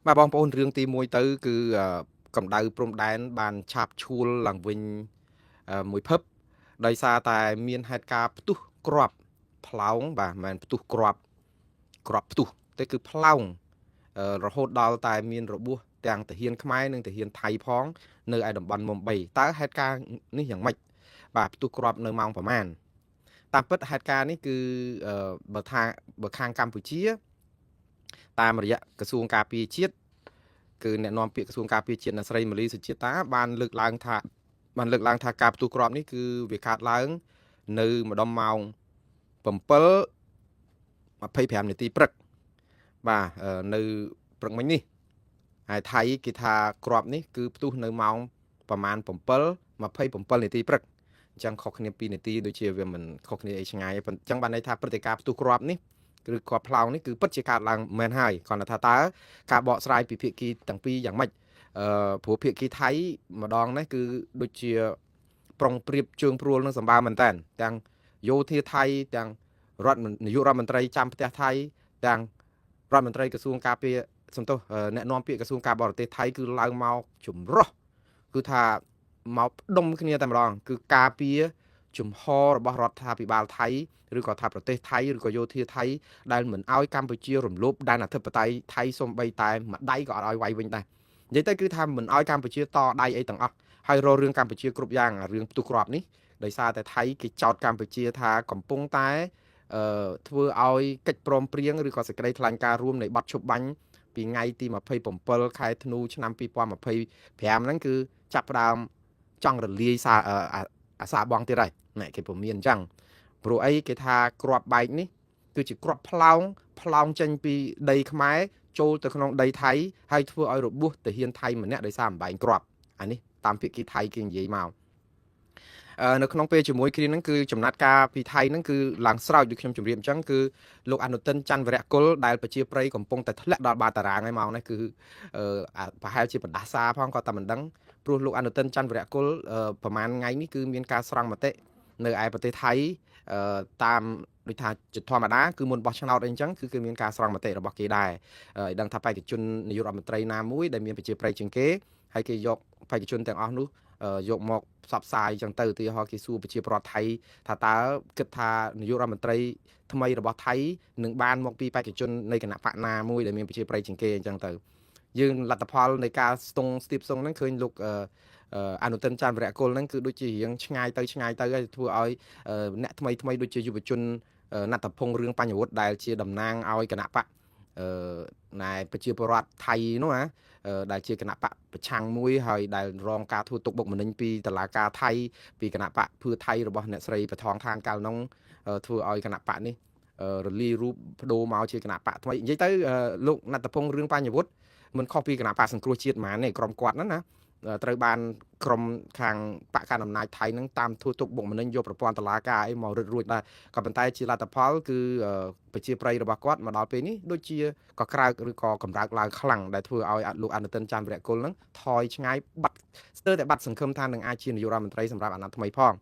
បាទបងប្អូនរឿងទី1ទៅគឺកម្ដៅព្រំដែនបានឆាបឈួលឡើងវិញមួយភឹបដោយសារតែមានហេតុការណ៍ផ្ទុះគ្រាប់ផ្លោងបាទមិនមែនផ្ទុះគ្រាប់ផ្ទុះតែគឺផ្លោងរហូតដល់តែមានរបួសទាំងទាហានខ្មែរនិងទាហានថៃផងនៅឯតំបន់មុំ3តើហេតុការណ៍នេះយ៉ាងម៉េចបាទផ្ទុះគ្រាប់នៅម៉ោងប្រមាណតាមពិតហេតុការណ៍នេះគឺបើខាងកម្ពុជាតាមរយៈក្រសួងការពារជាតិគឺអ្នកនាំពាក្យក្រសួងការពារជាតិអ្នកស្រីម៉ាលីសុជាតាបានលើកឡើងថាការផ្ទុះគ្រាប់នេះគឺវាកើតឡើងនៅម្ដុំម៉ោង7:25នាទីព្រឹកបាទនៅព្រឹកមិញនេះហើយថៃគេថាគ្រាប់នេះគឺផ្ទុះនៅម៉ោងប្រហែល7:27នាទីព្រឹកអញ្ចឹងខុសគ្នា2នាទីដូចជាវាមិនខុសគ្នាអីឆ្ងាយអញ្ចឹងបានន័យថាព្រឹត្តិការណ៍ផ្ទុះគ្រាប់នេះឬគ្រាប់ផ្លោងនេះគឺពិតជាកើតឡើងមែនហើយគ្រាន់តែថាតើការបកស្រាយពីភាគីទាំងពីរយ៉ាងម៉េចព្រោះភាគីថៃម្ដងនេះគឺដូចជាប្រុងប្រៀបជើងព្រួលនឹងសម្បើមែនតើទាំងយោធាថៃទាំងនាយករដ្ឋមន្ត្រីចាំផ្ទះថៃទាំងរដ្ឋមន្ត្រីក្រសួងការពារអ្នកនាំពាក្យក្រសួងការបរទេសថៃគឺឡើងមកចម្រោះគឺថាមកដុំគ្នាតែម្ដងគឺការពារជំហររបស់រដ្ឋាភិបាលថៃឬក៏ថាប្រទេសថៃឬក៏យោធាថៃដែលមិនអោយកម្ពុជារំលោភដែនអធិបតេយ្យថៃសូម្បីតែមួយដៃក៏អត់អោយវាយវិញដែរនិយាយទៅគឺថាមិនអោយកម្ពុជាតដៃអីទាំងអស់ហើយរករឿងកម្ពុជាគ្រប់យ៉ាងរឿងផ្ទុះគ្រាប់នេះដោយសារតែថៃគេចោទកម្ពុជាថាកំពុងតែធ្វើឲ្យកិច្ចព្រមព្រៀងឬក៏សេចក្តីថ្លែងការណ៍រួមនៃបទឈប់បាញ់ពីថ្ងៃទី27ខែធ្នូឆ្នាំ2025ហ្នឹងគឺចាប់ផ្ដើមចង់រលាយអាសាបងទៀតហើយណែគេពមមានអញ្ចឹងព្រោះអីគេថាគ្រាប់បែកនេះគឺជាគ្រាប់ផ្លោងចេញពីដីខ្មែរចូលទៅក្នុងដីថៃហើយធ្វើឲ្យរបួសទាហានថៃម្នាក់ដោយសារអំបែងគ្រាប់អានេះតាមភាគីថៃគេនិយាយមកនៅក្នុងពេលជាមួយគ្នាហ្នឹងគឺចំណាត់ការពីថៃហ្នឹងគឺឡើងស្រោចដូចខ្ញុំជម្រាបអញ្ចឹងគឺលោកអនុទិនច័ន្ទវរៈគុលដែលប្រជាប្រិយកំពុងតែធ្លាក់ដល់បាតតារាងហើយមកនេះគឺប្រហែលជាបណ្ដាសាផងក៏តែមិនដឹងព្រោះលោកអនុទិនច័ន្ទវរៈគុលប្រហែលថ្ងៃនេះគឺមានការស្រង់មតិនៅឯប្រទេសថៃតាមដូចថាជាធម្មតាគឺមុនបោះឆ្នោតអីអញ្ចឹងគឺមានការស្រង់មតិរបស់គេដែរឲ្យដឹងថាបេក្ខជននាយករដ្ឋមន្ត្រីណាមួយដែលមានប្រជាប្រិយជាងគេហើយគេយកបេក្ខជនទាំងអស់នោះយកមកផ្សព្វផ្សាយអញ្ចឹងទៅឧទាហរណ៍គេសួរប្រជាពលរដ្ឋថៃថាតើគិតថានាយករដ្ឋមន្ត្រីថ្មីរបស់ថៃនឹងបានមកពីបេក្ខជននៃគណៈបកណាមួយដែលមានប្រជាប្រិយជាងគេអញ្ចឹងទៅយើងលទ្ធផលនៃការស្ទង់ស្ទាបស្ទង់ហ្នឹងឃើញលោកអនុទិនច័ន្ទវរៈគុលហ្នឹងគឺដូចជារៀងឆ្ងាយទៅហើយធ្វើឲ្យអ្នកថ្មីដូចជាយុវជនណត្តភងរឿងបញ្ញវុធដែលជាតំណាងឲ្យគណៈបកណែប្រជាពលរដ្ឋថៃនោះណាដែលជាគណៈបកប្រឆាំងមួយហើយដែលរងការធ្វើទុកបុកម្នេញពីតុលាការថៃពីគណៈបកភឿថៃរបស់អ្នកស្រីបថងឋានកាលនោះធ្វើឲ្យគណៈបកនេះរលាយរូបបដូរមកជាគណៈបកថ្មីនិយាយទៅលោកណត្តភងរឿងបញ្ញវុធមិនខុសពីគណៈបកសង្គ្រោះជាតិហ្មងទេក្រុមគាត់ហ្នឹងណាត្រូវបានក្រុមខាងបកកណ្ដាលអំណាចថៃហ្នឹងតាមធ្វើទុកបុកម្នេញយកប្រព័ន្ធតុលាការអីមករឹតរួចដែរក៏ប៉ុន្តែជាលទ្ធផលគឺប្រជាប្រិយរបស់គាត់មកដល់ពេលនេះដូចជាក៏ក្រើកឬក៏កម្រើកឡើងខ្លាំងដែលធ្វើឲ្យលោកអនុទិនច័ន្ទវរៈគុលហ្នឹងថយឆ្ងាយបាត់ស្ទើរតែបាត់សង្ឃឹមថានឹងអាចជានាយករដ្ឋមន្ត្រីសម្រាប់អាណត្តិថ្មីផង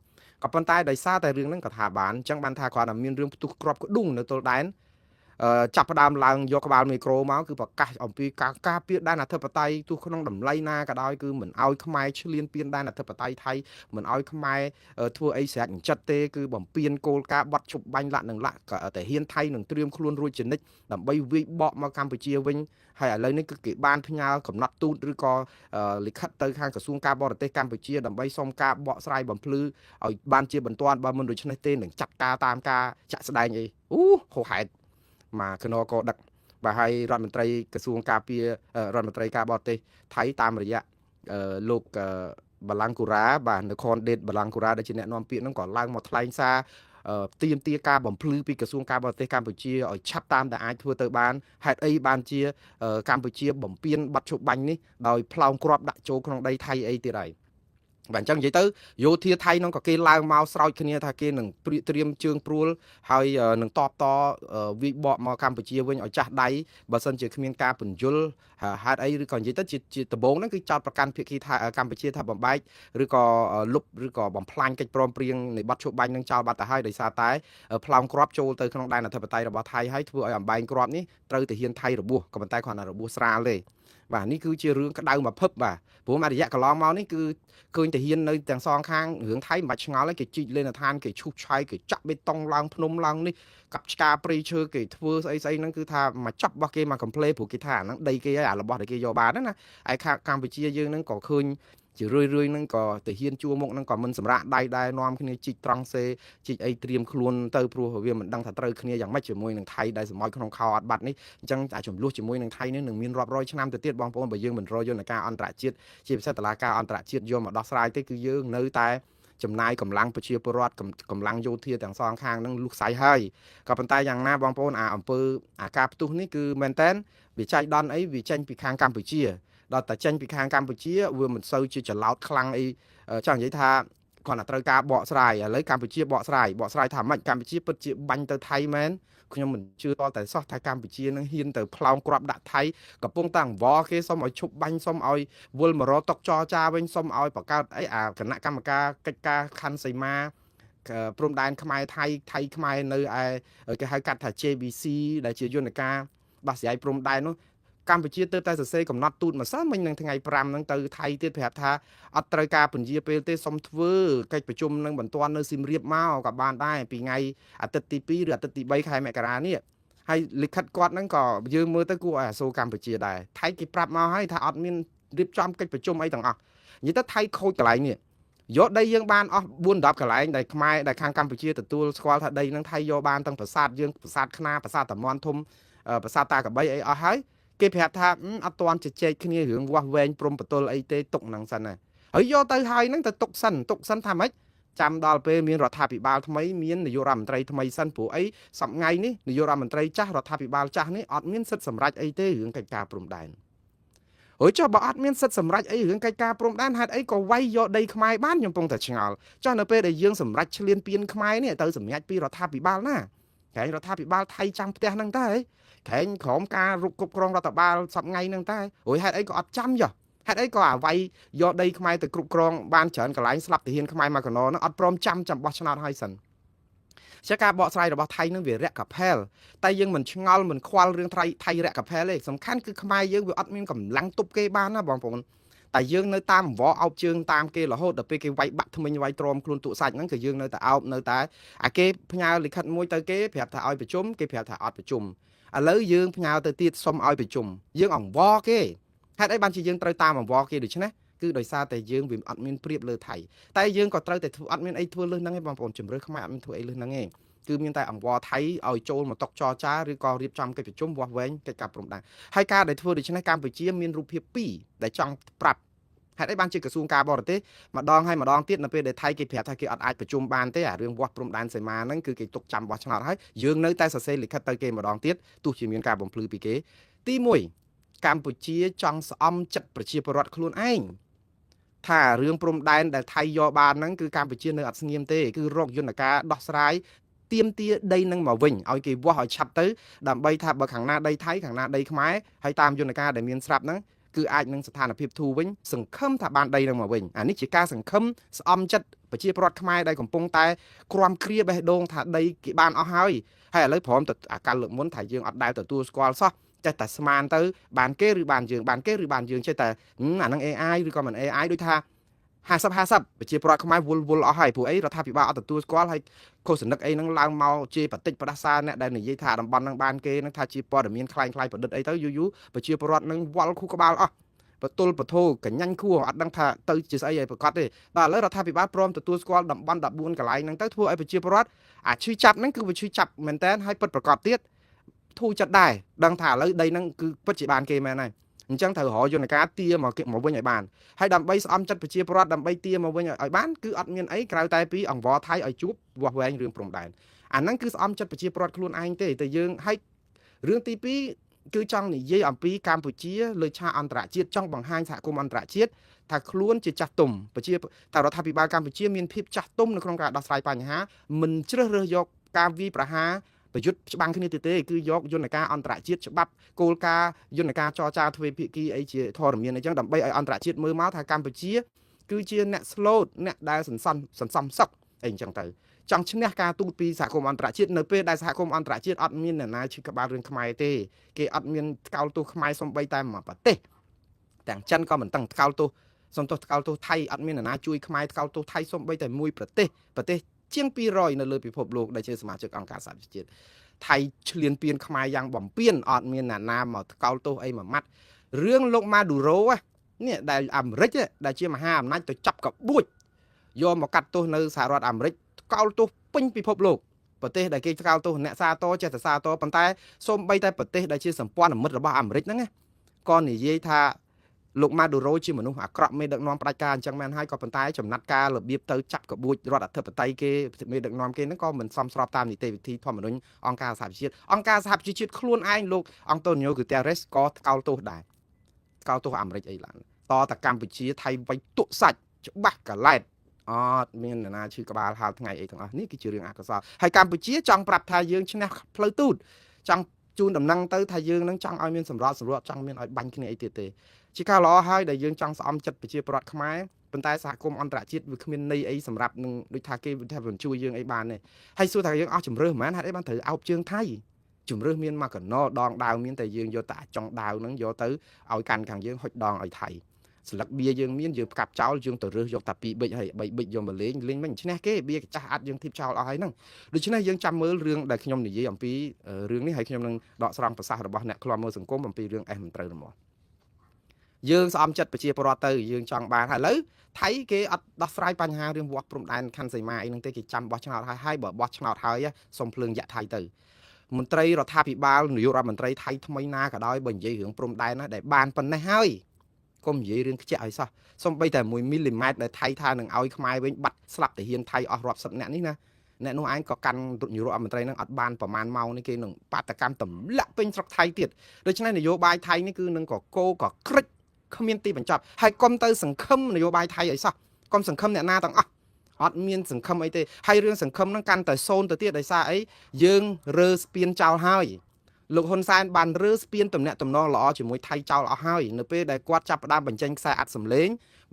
ក៏ប៉ុន្តែដោយសារតែរឿងហ្នឹងក៏ថាបានអញ្ចឹងបានថាគាត់មានរឿងផ្ទុះគ្រាប់ក្ដុងនៅទល់ដែនចាប់ផ្ដើមឡើងយកក្បាលមីក្រូមកគឺប្រកាសអំពីការពារដែនអធិបតេយ្យទោះក្នុងតម្លៃណាក៏ដោយគឺមិនអោយខ្មែរឈ្លានពានដែនអធិបតេយ្យថៃមិនអោយខ្មែរធ្វើអីស្រេចអញ្ចិតទេគឺបំពេញគោលការណ៍បាត់ឈប់បាញ់លាក់នឹងលាក់តែហ៊ានថៃនឹងត្រៀមខ្លួនរួចជានិច្ចដើម្បីវាយបកមកកម្ពុជាវិញហើយឥឡូវនេះគឺគេបានផ្ញើកំណត់ទូតឬក៏លិខិតទៅខាងក្រសួងការបរទេសកម្ពុជាដើម្បីសុំការបកស្រាយបំភ្លឺឲ្យបានជាបន្ទាន់បើមិនដូច្នេះទេនឹងចាត់ការតាមការចាក់ស្ដែងអីហោហែតមកគណកដឹកបាទហើយរដ្ឋមន្ត្រីក្រសួងការពាររដ្ឋមន្ត្រីការបរទេសថៃតាមរយៈលោកបាឡាំងកូរ៉ាបាទនគរដេតបាឡាំងកូរ៉ាដែលជាអ្នកនាំពាក្យហ្នឹងក៏ឡើងមកថ្លែងសារទាមទារការបំភ្លឺពីក្រសួងការបរទេសកម្ពុជាឲ្យឆាប់តាមដែលអាចធ្វើទៅបានហេតុអីបានជាកម្ពុជាបំពេញបាត់ឈប់បាញ់នេះដោយផ្លោងគ្រាប់ដាក់ចូលក្នុងដីថៃអីទៀតហើយបាទអញ្ចឹងនិយាយទៅយោធាថៃហ្នឹងក៏គេឡើងមកស្រោចគ្នាថាគេនឹងត្រៀមជើងព្រួលហើយនឹងតបវិបកមកកម្ពុជាវិញឲ្យចាស់ដៃបើសិនជាគ្មានការពន្យល់ហេតុអីឬក៏និយាយទៅជាដំបូងហ្នឹងគឺចោតប្រកាន់ភាគីថាកម្ពុជាថាបំបែកឬក៏លុបឬក៏បំផ្លាញកិច្ចព្រមព្រៀងនៃបទឈប់បាញ់នឹងចោលបាត់ទៅហើយដោយសារតែផ្លោងគ្រាប់ចូលទៅក្នុងដែនអធិបតេយ្យរបស់ថៃហើយធ្វើឲ្យអំបែងគ្រាប់នេះត្រូវទៅហ៊ានថៃរបួសក៏ប៉ុន្តែគ្រាន់តែរបួសស្រាលទេ បាទនេះគឺជារឿងក្តៅមកភឹបបាទព្រោះមករយៈកន្លងមកនេះគឺឃើញតែហ៊ាននៅទាំងសងខាងរឿងថៃមិនបាច់ឆ្ងល់ទេគេជីកលេនដ្ឋានគេឈូសឆាយគេចាក់បេតុងឡើងភ្នំឡើងនេះកាប់ឆ្ការព្រៃឈើគេធ្វើស្អីហ្នឹងគឺថាមកចាប់របស់គេមកកំ pl ព្រោះគេថាអាហ្នឹងដីគេហើយអារបស់ដែលគេយកបានណាឯខាងកម្ពុជាយើងហ្នឹងក៏ឃើញជារឿយហ្នឹងក៏ទៅហ៊ានជួមុខហ្នឹងក៏មិនសម្រាប់ដៃដែរនាំគ្នាជីកត្រង់សេជីកអីត្រៀមខ្លួនទៅព្រោះវាមិនដឹងថាត្រូវគ្នាយ៉ាងម៉េចជាមួយនឹងថៃដែលសម្អល់ក្នុងខោអត់បាត់នេះអញ្ចឹងតែចំនួនជាមួយនឹងថៃនេះនឹងមានរាប់រយឆ្នាំទៅទៀតបងប្អូនបើយើងមិនរកយន្តការអន្តរជាតិជាពិសេសតុលាការអន្តរជាតិយកមកដោះស្រាយទេគឺយើងនៅតែចំណាយកម្លាំងប្រជាពលរដ្ឋកម្លាំងយោធាទាំងសងខាងនឹងលុះខ្សែហើយក៏ប៉ុន្តែយ៉ាងណាបងប្អូនអំពើអាការផ្ទុះនេះគឺមែនតែនវាចាយដន់អីវាចេញពីខាងកម្ពុជាដល់តែចេញពីខាងកម្ពុជាវាមិនសូវជាច្រឡោតខ្លាំងអីចង់និយាយថាគាត់តែត្រូវការបកស្រាយឥឡូវកម្ពុជាបកស្រាយថាម៉េចកម្ពុជាពិតជាបាញ់ទៅថៃមែនខ្ញុំមិនជឿតតែសោះថាកម្ពុជានឹងហ៊ានទៅផ្លោងគ្រាប់ដាក់ថៃកំពុងតែអង្វរគេសុំឲ្យឈប់បាញ់សុំឲ្យវិលមករកតុកចរចាវិញសុំឲ្យបង្កើតអីអាគណៈកម្មការកិច្ចការខណ្ឌសីមាព្រំដែនខ្មែរថៃខ្មែរនៅឯគេហៅកាត់ថា JBC ដែលជាយន្តការដោះស្រាយព្រំដែននោះកម្ពុជាទើបតែសរសេរកំណត់ទូតម្សិលមិញនឹងថ្ងៃ5ហ្នឹងទៅថៃទៀតប្រាប់ថាអត់ត្រូវការពន្យាពេលទេសុំធ្វើកិច្ចប្រជុំនឹងបន្ទាន់នៅសៀមរាបមកក៏បានដែរពីថ្ងៃអាទិត្យទី2ឬអាទិត្យទី3ខែមករានេះហើយលិខិតគាត់ហ្នឹងក៏យើងមើលទៅគួរឲ្យអាសូរកម្ពុជាដែរថៃគេប្រាប់មកហើយថាអត់មានរៀបចំកិច្ចប្រជុំអីទាំងអស់និយាយទៅថៃខូចកន្លែងនេះយកដីយើងបានអស់4-10កន្លែងដែលខ្មែរដែលខាងកម្ពុជាទទួលស្គាល់ថាដីហ្នឹងថៃយកបានទាំងប្រាសាទយើងប្រាសាទខ្នាប្រាសាទតាមាន់ធំប្រាសាទតាកបីអីអស់ហើយគេប្រាប់ថាអត់ទាន់ជជែកគ្នារឿងវាស់វែងព្រំប្រទល់អីទេទុកហ្នឹងសិនណាហើយយកទៅហើយហ្នឹងទៅទុកសិនថាម៉េចចាំដល់ពេលមានរដ្ឋាភិបាលថ្មីមាននាយករដ្ឋមន្ត្រីថ្មីសិនព្រោះអីសប្ងៃនេះនាយករដ្ឋមន្ត្រីចាស់រដ្ឋាភិបាលចាស់នេះអត់មានសិទ្ធិសម្រេចអីទេរឿងកិច្ចការព្រំដែនហើយចុះបើអត់មានសិទ្ធិសម្រេចអីរឿងកិច្ចការព្រំដែនហេតុអីក៏វាយយកដីខ្មែរបានខ្ញុំពងតែឆ្ងល់ចុះនៅពេលដែលយើងសម្រេចឈ្លានពានខ្មែរនេះទៅសម្រេចពីរដ្ឋាភិបាលណាក្រែងរដ្ឋាភិបាលថៃចាំផ្ទះហ្នឹងតើក្រែងក្រុមការរុកគ្រប់គ្រងរដ្ឋបាលសប្ងៃហ្នឹងតើរួយហេតុអីក៏អត់ចាំចុះហេតុអីក៏អាវាយយកដីខ្មែរទៅគ្រប់គ្រងបានច្រើនកន្លែងស្លាប់ទាហានខ្មែរមកកណោហ្នឹងអត់ព្រមចាំបោះឆ្នោតឲ្យសិនជាការបកស្រាយរបស់ថៃនឹងវារយៈកផែលតែយើងមិនឆ្ងល់មិនខ្វល់រឿងថៃរយៈកផែលទេសំខាន់គឺខ្មែរយើងវាអត់មានកម្លាំងទប់គេបានណាបងប្អូនតែយើងនៅតាមអង្វរអោបជើងតាមគេរហូតដល់ពេលគេវាយបាក់ថ្មិញវាយទ្រាំខ្លួនទូសាច់ហ្នឹងក៏យើងនៅតែអោបនៅតែអាគេផ្ញើលិខិតមួយទៅគេប្រាប់ថាឲ្យប្រជុំគេប្រាប់ថាអត់ប្រជុំឥឡូវយើងផ្ញើទៅទៀតសុំឲ្យប្រជុំយើងអង្វរគេហេតុអីបានជាយើងត្រូវតាមអង្វរគេដូច្នេះគឺដោយសារតែយើងវាអត់មានព្រៀបលើថៃតែយើងក៏ត្រូវតែធ្វើអត់មានអីធ្វើលើហ្នឹងឯងបងប្អូនជំរឿខ្មែរអត់មានធ្វើអីលើហ្នឹងឯងគឺមានតែអង្វរថៃឲ្យចូលមកតុកចរចាឬក៏រៀបចំកិច្ចប្រជុំវាស់វែងកិច្ចការព្រំដែនហើយការដែលធ្វើដូច្នេះកម្ពុជាមានរូបភាព2ដែលចង់ប្រាប់ហេតុអីបានជាក្រសួងការបរទេសម្ដងហើយម្ដងទៀតនៅពេលដែលថៃគេប្រាប់ថាគេអត់អាចប្រជុំបានទេអារឿងវាស់ព្រំដែនសីមាហ្នឹងគឺគេទុកចាំបោះឆ្នោតហើយយើងនៅតែសរសេរលិខិតទៅគេម្ដងទៀតទោះជាមានការបំភ្លឺពីគេទី1កម្ពុជាចង់ស្អំចិត្តប្រជាពលរដ្ឋខ្លួនឯងថារឿងព្រំដែនដែលថៃយកបានហ្នឹងគឺកម្ពុជានៅអត់ស្ងៀមទេគឺរកយន្តការដោះស្រាយទៀមទាដីនឹងមកវិញឲ្យគេវាស់ឲ្យឆាប់ទៅដើម្បីថាបើខាងណាដីថៃខាងណាដីខ្មែរហើយតាមយន្តការដែលមានស្រាប់ហ្នឹងគឺអាចនឹងស្ថានភាពធូរវិញសង្ឃឹមថាបានដីនឹងមកវិញអានេះជាការសង្ឃឹមស្អំចិត្តប្រជាពលរដ្ឋខ្មែរដែលកំពុងតែក្រាំគ្រាបេះដូងថាដីគេបានអស់ហើយឥឡូវព្រមទៅអាកាលលើកមុនថាយើងអត់ដែលទទួលស្គាល់សោះចេះតែស្មានទៅបានគេឬបានយើងចេះតែអានឹង AI ឬក៏មិន AI ដូចថា50ប្រជាពលរដ្ឋខ្មែរវល់អស់ហើយព្រោះអីរដ្ឋាភិបាលអត់ទទួលស្គាល់ហើយខុសសនិកអីហ្នឹងឡើងមកជាបតិចផ្ដាសាអ្នកដែលនិយាយថាតំបន់ហ្នឹងបានគេហ្នឹងថាជាព័ត៌មានคล้ายប្រឌិតអីទៅយូរប្រជាពលរដ្ឋហ្នឹងវល់ខួរក្បាលអស់បតុលបធោកញ្ញាញ់ខួរអត់ដឹងថាទៅជាស្អីឲ្យប្រកាសទេដល់ឥឡូវរដ្ឋាភិបាលព្រមទទួលស្គាល់តំបន់14កន្លែងហ្នឹងទៅធ្វើឲ្យប្រជាពលរដ្ឋអាឈឺចាប់ហ្នឹងគឺវាឈឺចាប់មែនតើហើយពិតប្រកបទៀតធូរចិត្តដែរដឹងថាឥឡូវដីហ្នឹងគឺពិតជាបានគេមែនហើយអញ្ចឹងត្រូវរកយន្តការទាមកវិញឲ្យបានហើយដើម្បីស្អំចិត្តប្រជាពលរដ្ឋដើម្បីទាមកវិញឲ្យបានគឺអត់មានអីក្រៅតែពីអង្វរថៃឲ្យជួបវាស់វែងរឿងព្រំដែនអាហ្នឹងគឺស្អំចិត្តប្រជាពលរដ្ឋខ្លួនឯងទេតែយើងហើយរឿងទី2គឺចង់និយាយអំពីកម្ពុជាលើឆាកអន្តរជាតិចង់បង្ហាញសហគមន៍អន្តរជាតិថាខ្លួនជាចាស់ទុំប្រជាតែរដ្ឋាភិបាលកម្ពុជាមានភាពចាស់ទុំនៅក្នុងការដោះស្រាយបញ្ហាមិនជ្រើសរើសយកការវាយប្រហារប្រយុទ្ធច្បាំងគ្នាទេគឺយកយន្តការអន្តរជាតិច្បាប់គោលការណ៍យន្តការចរចាទ្វេភាគីអីជាធរមានអីចឹងដើម្បីឲ្យអន្តរជាតិមើលមកថាកម្ពុជាគឺជាអ្នកស្លូតអ្នកដែលសន្សំសុខអីចឹងទៅចង់ឈ្នះការទូតពីសហគមន៍អន្តរជាតិនៅពេលដែលសហគមន៍អន្តរជាតិអត់មានអ្នកណាឈឺក្បាលរឿងខ្មែរទេគេអត់មានកោលទោសខ្មែរសំបីតែមួយប្រទេស ទាំងចិនក៏មិនតឹងថ្កោលទោសសំទោសថ្កោលទោសថៃអត់មានអ្នកណាជួយខ្មែរថ្កោលទោសថៃសូម្បីតែមួយប្រទេសជាង200នៅលើពិភពលោកដែលជាសមាជិកអង្គការសហប្រជាជាតិថៃឆ្លៀនពៀនខ្មែរយ៉ាងបំពេញអត់មានអ្នកណាមកថ្កោលទោសអីមួយម៉ាត់រឿងលោកម៉ាឌូរ៉ូនេះដែលអាមេរិកដែលជាមហាអំណាចទៅចាប់កបួចយកមកកាត់ទោសនៅសហរដ្ឋអាមេរិកថ្កោលទោសពេញពិភពលោកប្រទេសដែលគេថ្កោលទោសអ្នកសាទរចេះតែសាទរប៉ុន្តែសូម្បីតែប្រទេសដែលជាសម្ព័ន្ធមិត្តរបស់អាមេរិកហ្នឹងក៏និយាយថាលោកម៉ាឌូរ៉ូជាមនុស្សអាក្រក់មេដឹកនាំផ្ដាច់ការអញ្ចឹងមែនហើយក៏ប៉ុន្តែចំណាត់ការរបៀបទៅចាប់កបួចរដ្ឋអធិបតេយ្យគេមេដឹកនាំគេហ្នឹងក៏មិនសមស្របតាមនីតិវិធីធម្មនុញ្ញអង្គការសហប្រជាជាតិអង្គការសហប្រជាជាតិខ្លួនឯងលោកអង្គតូនីយ៉ូ ហ្គូតេរ៉េសក៏ថ្កោលទោសដែរថ្កោលទោសអាមេរិកអីឡើងតតែកម្ពុជាថៃវៃទុកសាច់ច្បាស់កឡែតអត់មាននរណាឈឺក្បាលហាលថ្ងៃអីទាំងអស់នេះគឺជារឿងអកុសលហើយកម្ពុជាចង់ប្រាប់ថាយើងឈ្នះផ្លូវទូតចង់ជូនដំណឹងទៅថាយើងនឹងចង់ឲ្យមានសម្រាប់ចង់មានឲ្យបាញ់គ្នាអីទៀតទេជាការល្អហើយដែលយើងចង់ស្អំចិត្តប្រជាពលរដ្ឋខ្មែរប៉ុន្តែសហគមន៍អន្តរជាតិវាគ្មានន័យអីសម្រាប់នឹងដូចថាគេថាមិនជួយយើងអីបានទេហើយសួរថាយើងអស់ជំរឿសមិនមែនហេតុអីបានត្រូវអោបជើងថៃជំរឿសមានមកកណោដងដាវមានតែយើងយកតែចុងដាវហ្នឹងយកទៅឲ្យកាន់ខាងយើងហុចដងឲ្យថៃស្លឹកបៀយើងមានយើងផ្កាប់ចោលយើងទៅរើសយកតែ2ប៊ិចហើយ3ប៊ិចយកមកលេងមិនឈ្នះគេបៀកចាស់អាត់យើងធីបចោលអស់ហើយហ្នឹងដូច្នេះយើងចាំមើលរឿងដែលខ្ញុំនិយាយអំពីរឿងនេះហើយខ្ញុំនឹងដកស្រង់ប្រសាសន៍របស់អ្នកខ្លាំមើលសង្គមអំពីរឿងអេសមិនត្រូវរបស់យើងស្អំចិត្តប្រជាពលរដ្ឋទៅយើងចង់បានហើយឥឡូវថៃគេអត់ដោះស្រាយបញ្ហារឿងវាស់ព្រំដែនខណ្ឌសីមាអីហ្នឹងទេគេចាំបោះឆ្នោតហើយបើបោះឆ្នោតហើយសុំភ្លើងយ៉ាក់ថៃទៅមន្ត្រីរដ្ឋាភិបាលនាយករដ្ឋមន្ត្រីថៃថ្មីណាក៏ដោយបើនិយាយរឿងព្រំដែនណាដែលបានប៉ុណ្ណេះហើយកុំនិយាយរឿងខ្ជាក់ឲ្យសោះសំបីតែ1មីលីម៉ែត្រដែលថៃថានឹងឲ្យខ្មែរវិញបាត់ស្លាប់តាហ៊ានថៃអស់រាប់សិបអ្នកនេះណាអ្នកនោះឯងក៏កាន់នាយករដ្ឋមន្ត្រីនឹងអត់បានប្រមាណម៉ោងនេះគេនឹងបាតកម្មទម្លាក់ពេញស្រុកថៃទៀតដូច្នេះនយោបាយថៃនេះគឺនឹងក៏គោក៏ក្រិចគ្មានទីបញ្ចប់ហើយកុំទៅសង្ឃឹមនយោបាយថៃឲ្យសោះកុំសង្ឃឹមអ្នកណាទាំងអស់អត់មានសង្ឃឹមអីទេហើយរឿងសង្ឃឹមហ្នឹងកាន់តែសូន្យទៅទៀតដោយសារអីយើងរើស្ពានចោលហើយលោកហ៊ុនសែនបានរើស្ពានទំនាក់ទំនងល្អជាមួយថៃចោលអស់ហើយនៅពេលដែលគាត់ចាប់ផ្ដើមបញ្ចេញខ្សែអត្តសម្លេង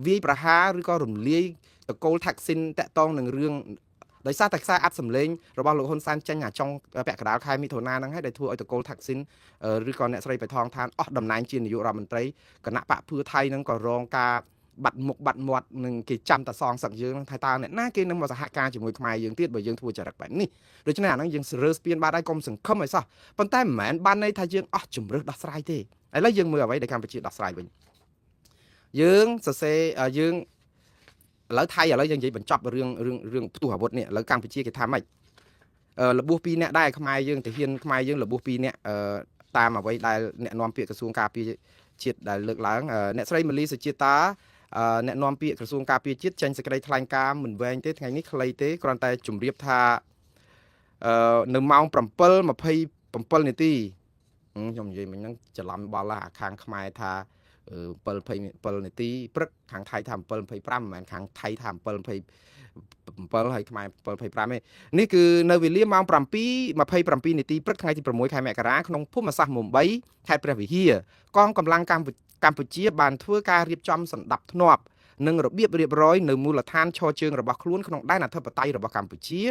វាយប្រហារឬក៏រំលាយតកូលថាក់ស៊ីនតាក់តងនឹងរឿងដោយសារតែខ្សែអត្តសម្លេងរបស់លោកហ៊ុនសែនចេញចុងពាក់កណ្ដាលខែមិថុនាហ្នឹងហើយដែលធ្វើឲ្យតកូលថាក់ស៊ីនឬក៏អ្នកស្រីបៃថងថានអស់តំណែងជានាយករដ្ឋមន្ត្រីគណៈបកភឿថៃហ្នឹងក៏រងការបាត់មុខបាត់មាត់នឹងគេចាំតែសងសឹកយើងថាតើអ្នកណាគេនឹងមកសហការជាមួយខ្មែរយើងទៀតបើយើងធ្វើចរិតបែបនេះដូច្នេះអាហ្នឹងយើងរើស្ពានបាត់ហើយកុំសង្ឃឹមឲ្យសោះប៉ុន្តែមិនមែនបានន័យថាយើងអស់ជំរឿសដោះស្រាយទេឥឡូវយើងមើលអ្វីដែលកម្ពុជាដោះស្រាយវិញយើងសរសេរយើងឥឡូវថៃឥឡូវយើងនិយាយបញ្ចប់រឿងផ្ទុះអាវុធនេះឥឡូវកម្ពុជាគេថាម៉េចរបួស2នាក់ដែរខ្មែរយើងទៅហ៊ានខ្មែរយើងរបួស2នាក់តាមអ្វីដែលអ្នកនាំពាក្យក្រសួងការពារជាតិដែលលើកឡើងអ្នកស្រីម៉ាលីសុជាតាអ្នកនាំពាក្យក្រសួងការពារជាតិចេញសេចក្តីថ្លែងការណ៍មិនវែងទេថ្ងៃនេះខ្លីទេគ្រាន់តែជម្រាបថានៅម៉ោង7:27នាទីខ្ញុំនិយាយមិញហ្នឹងច្រឡំបល់ឡាខាងខ្មែរថា7:27នាទីព្រឹកខាងថៃថា7:25មិនមែនខាងថៃថា7:27ហើយខ្មែរ7:25ទេនេះគឺនៅវេលាម៉ោង7:27នាទីព្រឹកថ្ងៃទី6ខែមករាក្នុងភូមិសាស្ត្រមុំ3ខេត្តព្រះវិហារកងកម្លាំងកម្ពុជាបានធ្វើការរៀបចំសណ្ដាប់ធ្នាប់និងរបៀបរៀបរយនៅមូលដ្ឋានឈរជើងរបស់ខ្លួនក្នុងដែនអធិបតេយ្យរបស់កម្ពុជា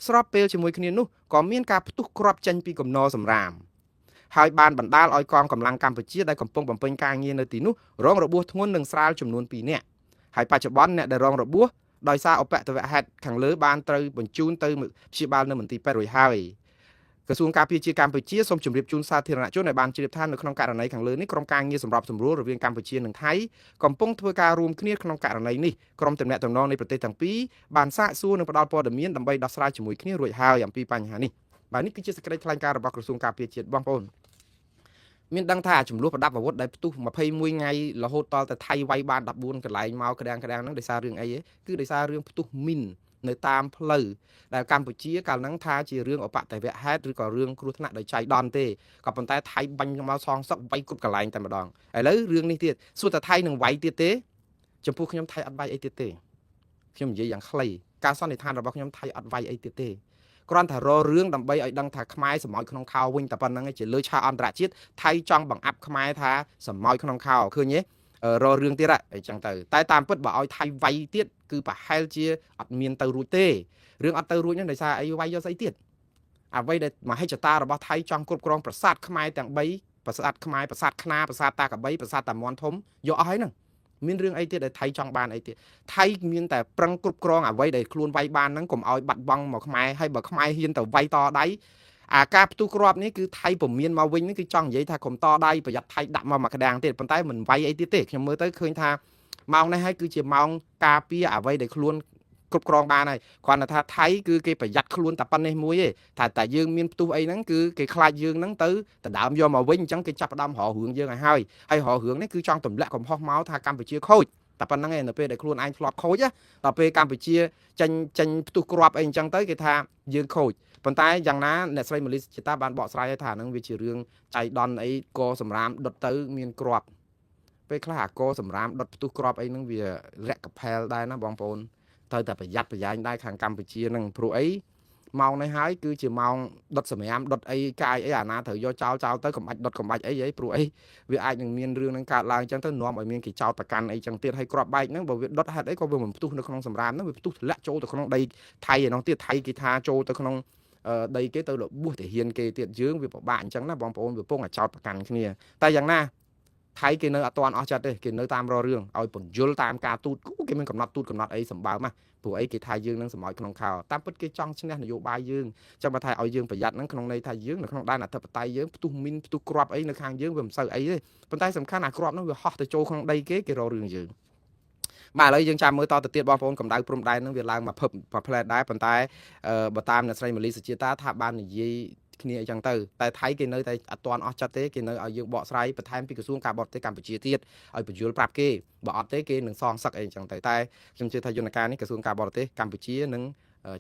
ស្របពេលជាមួយគ្នានោះក៏មានការផ្ទុះគ្រាប់ចេញពីគំនរសម្រាមហើយបានបណ្ដាលឲ្យកងកម្លាំងកម្ពុជាដែលកំពុងបំពេញការងារនៅទីនោះរងរបួសធ្ងន់និងស្រាលចំនួន2នាក់ហើយបច្ចុប្បន្នអ្នកដែលរងរបួសដោយសារឧបទ្ទវហេតុខាងលើបានត្រូវបញ្ជូនទៅព្យាបាលនៅមន្ទីរពេទ្យរួចហើយក្រសួងការពារជាតិកម្ពុជាសូមជម្រាបជូនសាធារណជនឲ្យបានជ្រាបថានៅក្នុងករណីខាងលើនេះក្រុមការងារសម្របសម្រួលរវាងកម្ពុជានិងថៃកំពុងធ្វើការរួមគ្នាក្នុងករណីនេះក្រុមទំនាក់ទំនងនៃប្រទេសទាំងពីរបានសាកសួរនិងផ្ដល់ព័ត៌មានដើម្បីដោះស្រាយជាមួយគ្នារួចហើយអំពីបញ្ហានេះបាទនេះគឺជាសេចក្តីថ្លែងការណ៍របស់ក្រសួងការពារជាតិបងប្អូនមានដឹងថាចំនួនប្រដាប់អាវុធដែលផ្ទុះ21ថ្ងៃរហូតដល់តែថៃវាយបាន14កន្លែងមកក្តាំងហ្នឹងដោយសាររឿងអីគឺដោយសាររឿងផ្ទុះមីននៅតាមផ្លូវដែលកម្ពុជាកាលហ្នឹងថាជារឿងអបតេវហេតុឬក៏រឿងគ្រោះថ្នាក់ដោយចៃដន្យទេក៏ប៉ុន្តែថៃបាញ់មកសងសឹកវាយគ្រប់កន្លែងតែម្ដងឥឡូវរឿងនេះទៀតសួរថាថៃនឹងវាយទៀតទេចំពោះខ្ញុំថៃអត់វាយអីទៀតទេខ្ញុំនិយាយយ៉ាងខ្លីការសន្និដ្ឋានរបស់ខ្ញុំថៃអត់វាយអីទៀតទេគ្រាន់តែរករឿងដើម្បីឲ្យដឹងថាខ្មែរសម្ោចក្នុងខោវិញតែប៉ុណ្្នឹងឯងជាលើឆាកអន្តរជាតិថៃចង់បង្អាប់ខ្មែរថាសម្ោចក្នុងខោឃើញទេរករឿងទៀតអីចឹងទៅតែតាមពិតបើឲ្យថៃវាយទៀតគឺប្រហែលជាអត់មានទៅរួចទេរឿងអត់ទៅរួចហ្នឹងដោយសារអីវាយយកស្អីទៀតអ្វីដែលមហិច្ឆតារបស់ថៃចង់គ្រប់គ្រងប្រាសាទខ្មែរទាំង3 ប្រាសាទខ្មែរប្រាសាទខ្នាប្រាសាទតាកបីប្រាសាទតាមាន់ធំយកអស់ហើយហ្នឹងមានរឿងអីទៀតដែលថៃចង់បានអីទៀតថៃមានតែប្រឹងគ្រប់គ្រងអ្វីដែលខ្លួនវាយបានហ្នឹងកុំឲ្យបាត់បង់មកខ្មែរហើយបើខ្មែរហ៊ានទៅវាយតដៃអាការផ្ទុះគ្រាប់នេះគឺថៃពុំមានមកវិញនេះគឺចង់និយាយថាកុំតដៃប្រយ័ត្នថៃដាក់មកក្តាំងទៀតប៉ុន្តែមិនវាយអីទៀតទេខ្ញុំមើលទៅឃើញថាម៉ោងនេះហើយគឺជាម៉ោងការពារអ្វីដែលខ្លួនគ្រប់គ្រងបានហើយគ្រាន់តែថាថៃគឺគេប្រយ័ត្នខ្លួនតែប៉ុណ្្នេះមួយទេថាតែយើងមានផ្ទុះអីហ្នឹងគឺគេខ្លាចយើងហ្នឹងទៅដណ្ដើមយកមកវិញអញ្ចឹងគេចាប់ផ្ដើមរករឿងយើងឲ្យហើយរករឿងនេះគឺចង់ទម្លាក់កំហុសមកថាកម្ពុជាខូចតែប៉ុណ្្នឹងឯងនៅពេលដែលខ្លួនឯងធ្លាប់ខូចដល់ពេលកម្ពុជាចេញផ្ទុះគ្រាប់អីអញ្ចឹងទៅគេថាយើងខូចប៉ុន្តែយ៉ាងណាអ្នកស្រីម៉ាលីជាតាបានបកស្រាយថាហ្នឹងវាជារឿងចៃដន្យអីកសម្រាមដុតទៅមានគ្រាប់ពេលខ្លះអាកសម្រាមដុតផ្ទុះគ្រាប់អីហ្នឹងវារាក់កផែលដែរណាបងប្អូនត្រូវតែប្រយ័ត្នប្រយែងដែរខាងកម្ពុជាហ្នឹងព្រោះអីម៉ោងនេះហើយគឺជាម៉ោងដុតសម្រាមដុតអីកាយអីអាណាត្រូវយកចោលទៅកំបាច់ដុតកំបាច់អីព្រោះអីវាអាចនឹងមានរឿងហ្នឹងកើតឡើងអញ្ចឹងទៅនាំឲ្យមានគេចោទប្រកាន់អីចឹងទៀតហើយគ្រាប់បែកហ្នឹងបើវាដុតហេតុអីក៏វាមិនផ្ទុះនៅក្នុងសម្រាមហ្នឹងវាផ្ទុះធ្លាក់ចូលទៅក្នុងដីថៃឯនោះទៀតថៃគេថាចូលទៅក្នុងដីគេទៅរបួសទាហានគេទៀតយើងវាពិបាកអញ្ចឹងណាបងប្អូនវាពងអាចោទប្រកាន់គ្នាតែយ៉ាងណាថៃគេនៅអត់ទាន់អស់ចិត្តទេគេនៅតាមរករឿងឲ្យពន្យល់តាមការទូតគេមានកំណត់ទូតកំណត់អីសម្បើមណាព្រោះអីគេថាយើងនឹងសម្អោចក្នុងខោតាមពិតគេចង់ឈ្នះនយោបាយយើងចាំបើថាឲ្យយើងប្រយ័ត្នហ្នឹងក្នុងន័យថាយើងនៅក្នុងដែនអធិបតេយ្យយើងផ្ទុះមីនផ្ទុះគ្រាប់អីនៅខាងយើងវាមិនសូវអីទេប៉ុន្តែសំខាន់អាគ្រាប់ហ្នឹងវាហោះទៅចូលក្នុងដីគេរករឿងយើងបាទឥឡូវយើងចាំមើលតទៅទៀតបងប្អូនកម្ដៅព្រំដែនហ្នឹងវាឡើងមកភឹបមកផ្លែដែរប៉ុន្តែបើតាមអ្នកស្រីម៉ាលីសុជាតាថាបាននិយាយគ្នាអញ្ចឹងទៅតែថៃគេនៅតែអត់ទាន់អស់ចិត្តទេគេនៅឲ្យយើងបកស្រាយបន្ថែមពីក្រសួងការបរទេសកម្ពុជាទៀតឲ្យបញ្យល់ប្រាប់គេបើអត់ទេគេនឹងសងសឹកអីអញ្ចឹងទៅតែខ្ញុំជឿថាយន្តការនេះក្រសួងការបរទេសកម្ពុជានឹង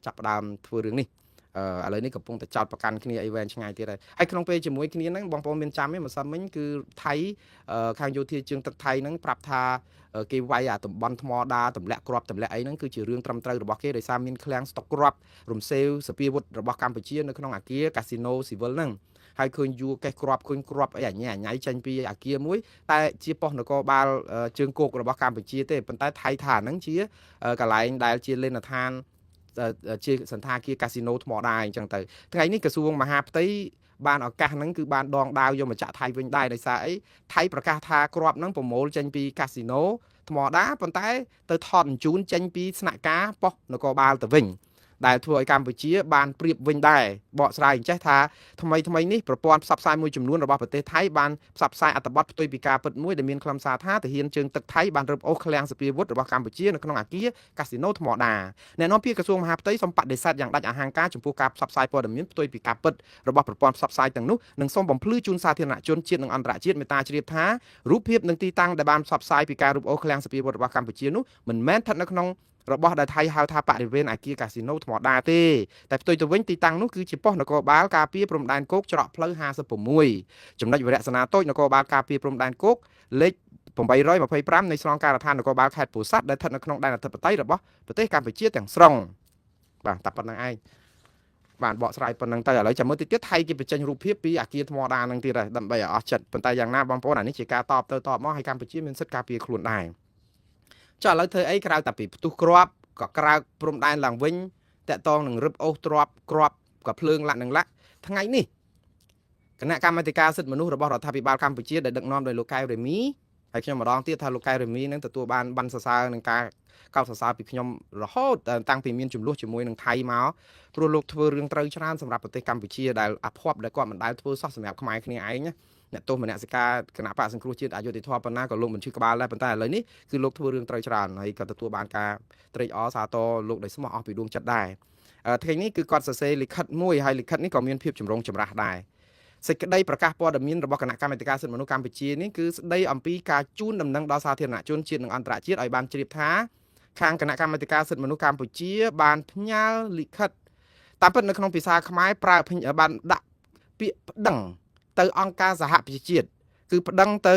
ចាប់ផ្ដើមធ្វើរឿងនេះឥឡូវនេះកំពុងតែចោតប្រកាន់គ្នាអីវែងឆ្ងាយទៀតហើយក្នុងពេលជាមួយគ្នាហ្នឹងបងប្អូនមានចាំទេម្សិលមិញគឺថៃខាងយោធាជើងទឹកថៃហ្នឹងប្រាប់ថាគេវាយអាតំបន់ថ្មដាទម្លាក់គ្រាប់ទម្លាក់អីហ្នឹងគឺជារឿងត្រឹមត្រូវរបស់គេដោយសារមានឃ្លាំងស្តុកគ្រាប់រំសេវសពាវុធរបស់កម្ពុជានៅក្នុងអាគារកាស៊ីណូស៊ីវិលហ្នឹងហើយឃើញយួរកេះគ្រាប់ឃើញគ្រាប់អីអញ៉ៃចេញពីអាគារមួយតែជាប៉ុស្តិ៍នគរបាលជើងគោករបស់កម្ពុជាទេប៉ុន្តែថៃថាហ្នឹងជាកន្លែងដែលជាលេនដ្ឋានជាសន្តាគារកាស៊ីណូថ្មដាអញ្ចឹងទៅថ្ងៃនេះក្រសួងមហាផ្ទៃបានឱកាសហ្នឹងគឺបានដងដាវយកមកចាក់ថៃវិញដែរដោយសារអីថៃប្រកាសថាគ្រាប់ហ្នឹងប្រមូលចេញពីកាស៊ីណូថ្មដាប៉ុន្តែទៅថតបញ្ជូនចេញពីស្នាក់ការប៉ុស្តិ៍នគរបាលទៅវិញដែលធ្វើឲ្យកម្ពុជាបានប្រៀបវិញដែរបកស្រាយអញ្ចេះថាថ្មីនេះប្រព័ន្ធផ្សព្វផ្សាយមួយចំនួនរបស់ប្រទេសថៃបានផ្សព្វផ្សាយអត្ថបទផ្ទុយពីការពិតមួយដែលមានខ្លឹមសារថាទាហានជើងទឹកថៃបានរឹបអូសឃ្លាំងសពាវុធរបស់កម្ពុជានៅក្នុងអាគារកាស៊ីណូថ្មដាអ្នកនាំពាក្យក្រសួងមហាផ្ទៃសូមបដិសេធយ៉ាងដាច់អហង្ការចំពោះការផ្សព្វផ្សាយព័ត៌មានផ្ទុយពីការពិតរបស់ប្រព័ន្ធផ្សព្វផ្សាយទាំងនោះនិងសូមបំភ្លឺជូនសាធារណជនជាតិនិងអន្តរជាតិមេត្តាជ្រាបថារូបភាពនិងទីតាំងដែលបានផ្សព្វផ្សាយពីការរឹបអូសឃ្លាំងសពាវុធរបស់កម្ពុជានោះមិនមែនស្ថិតនៅក្នុងរបស់ដែលថៃហៅថាបរិវេណអាគារកាស៊ីណូថ្មដាទេតែផ្ទុយទៅវិញទីតាំងនោះគឺជាប៉ុស្តិ៍នគរបាលការពារព្រំដែនគោកច្រកផ្លូវ56ចំណុចវរៈសេនាតូចនគរបាលការពារព្រំដែនគោកលេខ825នៃស្នងការដ្ឋាននគរបាលខេត្តពោធិ៍សាត់ដែលស្ថិតនៅក្នុងដែនអធិបតេយ្យរបស់ប្រទេសកម្ពុជាទាំងស្រុងបាទតែប៉ុណ្្នឹងឯងបានបកស្រាយប៉ុណ្្នឹងទៅឥឡូវចាំមើលទៀតថៃគេបញ្ចេញរូបភាពពីអាគារថ្មដានឹងទៀតដែរដើម្បីឲ្យអស់ចិត្តប៉ុន្តែយ៉ាងណាបងប្អូនអានេះជាការតបទៅតបមកហើយកម្ពុជាមានសិទ្ធិការពារខ្លួនដែរចុះឥឡូវធ្វើអីក្រៅតែពីផ្ទុះគ្រាប់ក៏ក្រៅព្រំដែនឡើងវិញតកតងនឹងរឹបអូសទ្របគ្រាប់ក៏ភ្លើងលាក់នឹងលាក់ថ្ងៃនេះគណៈកម្មាធិការសិទ្ធិមនុស្សរបស់រដ្ឋាភិបាលកម្ពុជាដែលដឹកនាំដោយលោកកែវរេមីហើយខ្ញុំម្ដងទៀតថាលោកកែវរេមីនឹងទទួលបានប័ណ្ណសរសើរនឹងការកោតសរសើរពីខ្ញុំរហូតតាំងពីមានចំនួនជាមួយនឹងថៃមកព្រោះលោកធ្វើរឿងត្រូវច្រើនសម្រាប់ប្រទេសកម្ពុជាដែលអភ័ព្វដែលគាត់មិនដែលធ្វើសោះសម្រាប់ខ្មែរគ្នាឯងណាអ្នកទោសមនសិការគណៈបកសង្គ្រោះជាតិអយុធធម៌ប៉ុណ្ណាក៏លោកមិនឈឺក្បាលដែរប៉ុន្តែឥឡូវនេះគឺលោកធ្វើរឿងត្រូវច្រើនហើយក៏ទទួលបានការត្រេកអរសាទរលោកដោយស្មោះអស់ពីដួងចិត្តដែរថ្ងៃនេះគឺគាត់សរសេរលិខិតមួយហើយលិខិតនេះក៏មានភាពចម្រូងចម្រាសដែរសេចក្តីប្រកាសព័ត៌មានរបស់គណៈកម្មាធិការសិទ្ធិមនុស្សកម្ពុជានេះគឺស្តីអំពីការជូនដំណឹងដល់សាធារណជនជាតិនិងអន្តរជាតិឲ្យបានជ្រាបថាខាងគណៈកម្មាធិការសិទ្ធិមនុស្សកម្ពុជាបានផ្ញើលិខិតតាមពិតនៅក្នុងភាសាខ្មែរប្រើបានដាក់ពាក្យប្តឹងទៅអង្គការសហប្រជាជាតិគឺប្តឹងទៅ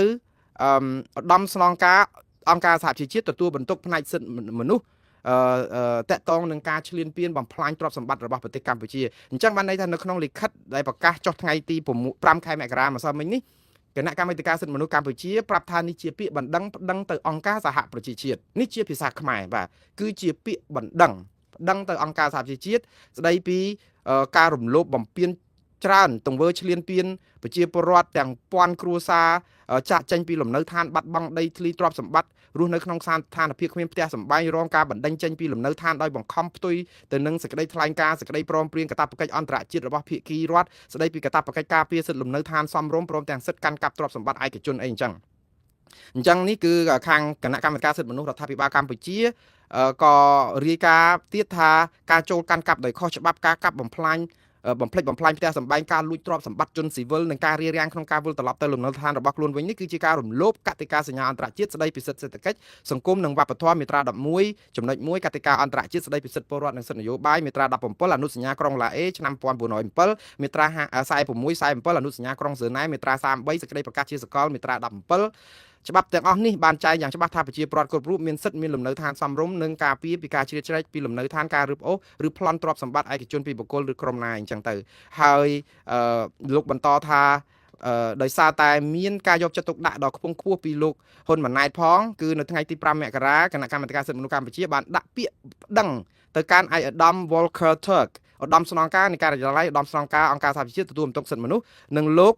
ឧត្តមស្នងការអង្គការសហប្រជាជាតិទទួលបន្ទុកផ្នែកសិទ្ធិមនុស្សតកតងនឹងការឈ្លានពានបំផ្លាញទ្រព្យសម្បត្តិរបស់ប្រទេសកម្ពុជាអញ្ចឹងបានន័យថានៅក្នុងលិខិតដែលប្រកាសចុះថ្ងៃទី5ខែមករាម្សិលមិញនេះគណៈកម្មាធិការសិទ្ធិមនុស្សកម្ពុជាប្រាប់ថានេះជាពាក្យបណ្ដឹងប្តឹងទៅអង្គការសហប្រជាជាតិនេះជាភាសាខ្មែរបាទគឺជាពាក្យបណ្ដឹងប្តឹងទៅអង្គការសហប្រជាជាតិស្ដីពីការរំលោភបំពាន ច្រើនទង្វើឆ្លៀនពៀនប្រជាពលរដ្ឋទាំងពាន់គ្រួសារចាក់ចេញពីលំនៅឋានបាត់បង់ដីធ្លីទ្រព្យសម្បត្តិរស់នៅក្នុងស្ថានភាពគ្មានផ្ទះសម្បែងរងការបណ្តេញចេញពីលំនៅឋានដោយបង្ខំផ្ទុយទៅនឹងសេចក្តីថ្លែងការណ៍សេចក្តីព្រមព្រៀងកាតព្វកិច្ចអន្តរជាតិរបស់ភាគីរដ្ឋស្តីពីកាតព្វកិច្ចការពារសិទ្ធិលំនៅឋានសមរម្យព្រមទាំងសិទ្ធិកាន់កាប់ទ្រព្យសម្បត្តិឯកជនអីអញ្ចឹងនេះគឺខាងគណៈកម្មាធិការសិទ្ធិមនុស្សរដ្ឋាភិបាលកម្ពុជាក៏រាយការណ៍ទៀតថាការចូលកាន់កាប់ដោយខុសច្បាប់ការកាប់បំផ្លាញបំផ្លាញផ្ទះសម្បែងការលួចទ្រព្យសម្បត្តិជនស៊ីវិលនិងការរារាំងក្នុងការវិលត្រឡប់ទៅលំនៅឋានរបស់ខ្លួនវិញនេះគឺជាការរំលោភកតិកាសញ្ញាអន្តរជាតិស្តីពីសិទ្ធិសេដ្ឋកិច្ចសង្គមនិងវប្បធម៌មាត្រា11ចំណុច1កតិកាអន្តរជាតិស្តីពីសិទ្ធិពលរដ្ឋនិងសិទ្ធិនយោបាយមាត្រា17អនុសញ្ញាក្រុងឡាអេឆ្នាំ1907មាត្រា46 47អនុសញ្ញាក្រុងហ្សឺណែវមាត្រា33សេចក្តីប្រកាសជាសកលមាត្រា17ច្បាប់ទាំងអស់នេះបានចែងយ៉ាងច្បាស់ថាប្រជាពលរដ្ឋគ្រប់រូបមានសិទ្ធិមានលំនៅឋានសមរម្យនិងការពារពីការជ្រៀតជ្រែកពីលំនៅឋានការរឹបអូសឬប្លន់ទ្រព្យសម្បត្តិឯកជនពីបុគ្គលឬក្រុមណាអញ្ចឹងទៅហើយលោកបន្តថាដោយសារតែមានការយកចិត្តទុកដាក់ដ៏ខ្ពង់ខ្ពស់ពីលោកហ៊ុនម៉ាណែតផងគឺនៅថ្ងៃទី5មករាគណៈកម្មាធិការសិទ្ធិមនុស្សកម្ពុជាបានដាក់ពាក្យប្តឹងទៅកាន់ឯកឧត្តម Volker Turk ឧត្តមស្នងការនៃការិយាល័យឧត្តមស្នងការអង្គការសហប្រជាជាតិទទួលបន្ទុកសិទ្ធិមនុស្សនិងលោ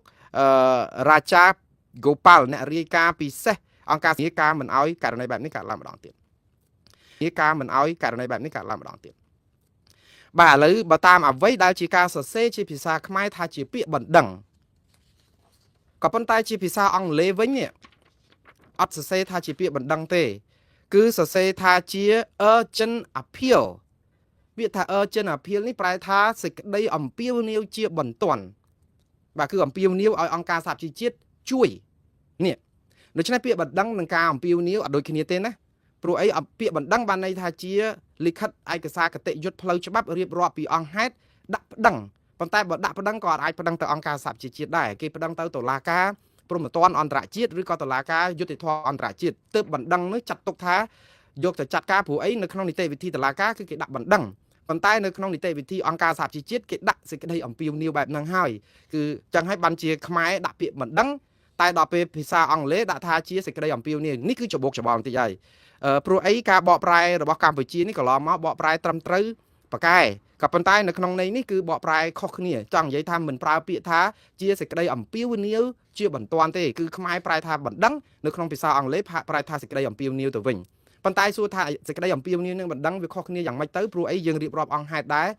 ករាជាហ្គោប៉ាល់អ្នករាយការណ៍ពិសេសអង្គការងារការមិនអោយករណីបែបនេះកើតឡើងម្ដងទៀតងារការមិនអោយករណីបែបនេះកើតឡើងម្ដងទៀតបាទឥឡូវបើតាមអ្វីដែលជាការសរសេរជាភាសាខ្មែរថាជាពាក្យបណ្ដឹងក៏ប៉ុន្តែជាភាសាអង់គ្លេសវិញអត់សរសេរថាជាពាក្យបណ្ដឹងទេគឺសរសេរថាជា urgent appeal ពាក្យថា urgent appeal នេះប្រែថាសេចក្តីអំពាវនាវជាបន្ទាន់បាទគឺអំពាវនាវឲ្យអង្គការសហជីវជាតិជួយនេះដូច្នេះពាក្យបណ្ដឹងនឹងការអំពាវនាវអត់ដូចគ្នាទេណាព្រោះអីពាក្យបណ្ដឹងបានន័យថាជាលិខិតឯកសារគតិយុត្តផ្លូវច្បាប់រៀបរាប់ពីអង្គហេតុដាក់ប្តឹងប៉ុន្តែបើដាក់ប្តឹងក៏អាចប្តឹងទៅអង្គការសហជីវជាតិដែរគេប្តឹងទៅតុលាការព្រហ្មទណ្ឌអន្តរជាតិឬក៏តុលាការយុត្តិធម៌អន្តរជាតិទើបបណ្ដឹងនោះចាត់ទុកថាយកទៅចាត់ការព្រោះអីនៅក្នុងនីតិវិធីតុលាការគឺគេដាក់បណ្ដឹងប៉ុន្តែនៅក្នុងនីតិវិធីអង្គការសហជីវជាតិគេដាក់សេចក្តីអំពាវនាវបែបហ្នឹងហើយគឺចឹងហើយបានជាខ្មែរដាក់ពាក្យបណ្ដឹងតែដល់ពេលភាសាអង់គ្លេសដាក់ថាជាសេចក្តីអំពាវនាវនេះគឺច្បោកច្បងបន្តិចហើយព្រោះអីការបកប្រែរបស់កម្ពុជានេះកន្លងមកបកប្រែត្រឹមត្រូវប៉កែក៏ប៉ុន្តែនៅក្នុងន័យនេះគឺបកប្រែខុសគ្នាចង់និយាយថាមិនប្រើពាក្យថាជាសេចក្តីអំពាវនាវជាបន្ទាន់ទេគឺខ្មែរប្រែថាបណ្ដឹងនៅក្នុងភាសាអង់គ្លេសប្រែថាសេចក្តីអំពាវនាវទៅវិញប៉ុន្តែសួរថាសេចក្តីអំពាវនាវនឹងបណ្ដឹងវាខុសគ្នាយ៉ាងម៉េចទៅព្រោះអីយើងរៀបរាប់អង្គហេតុដែ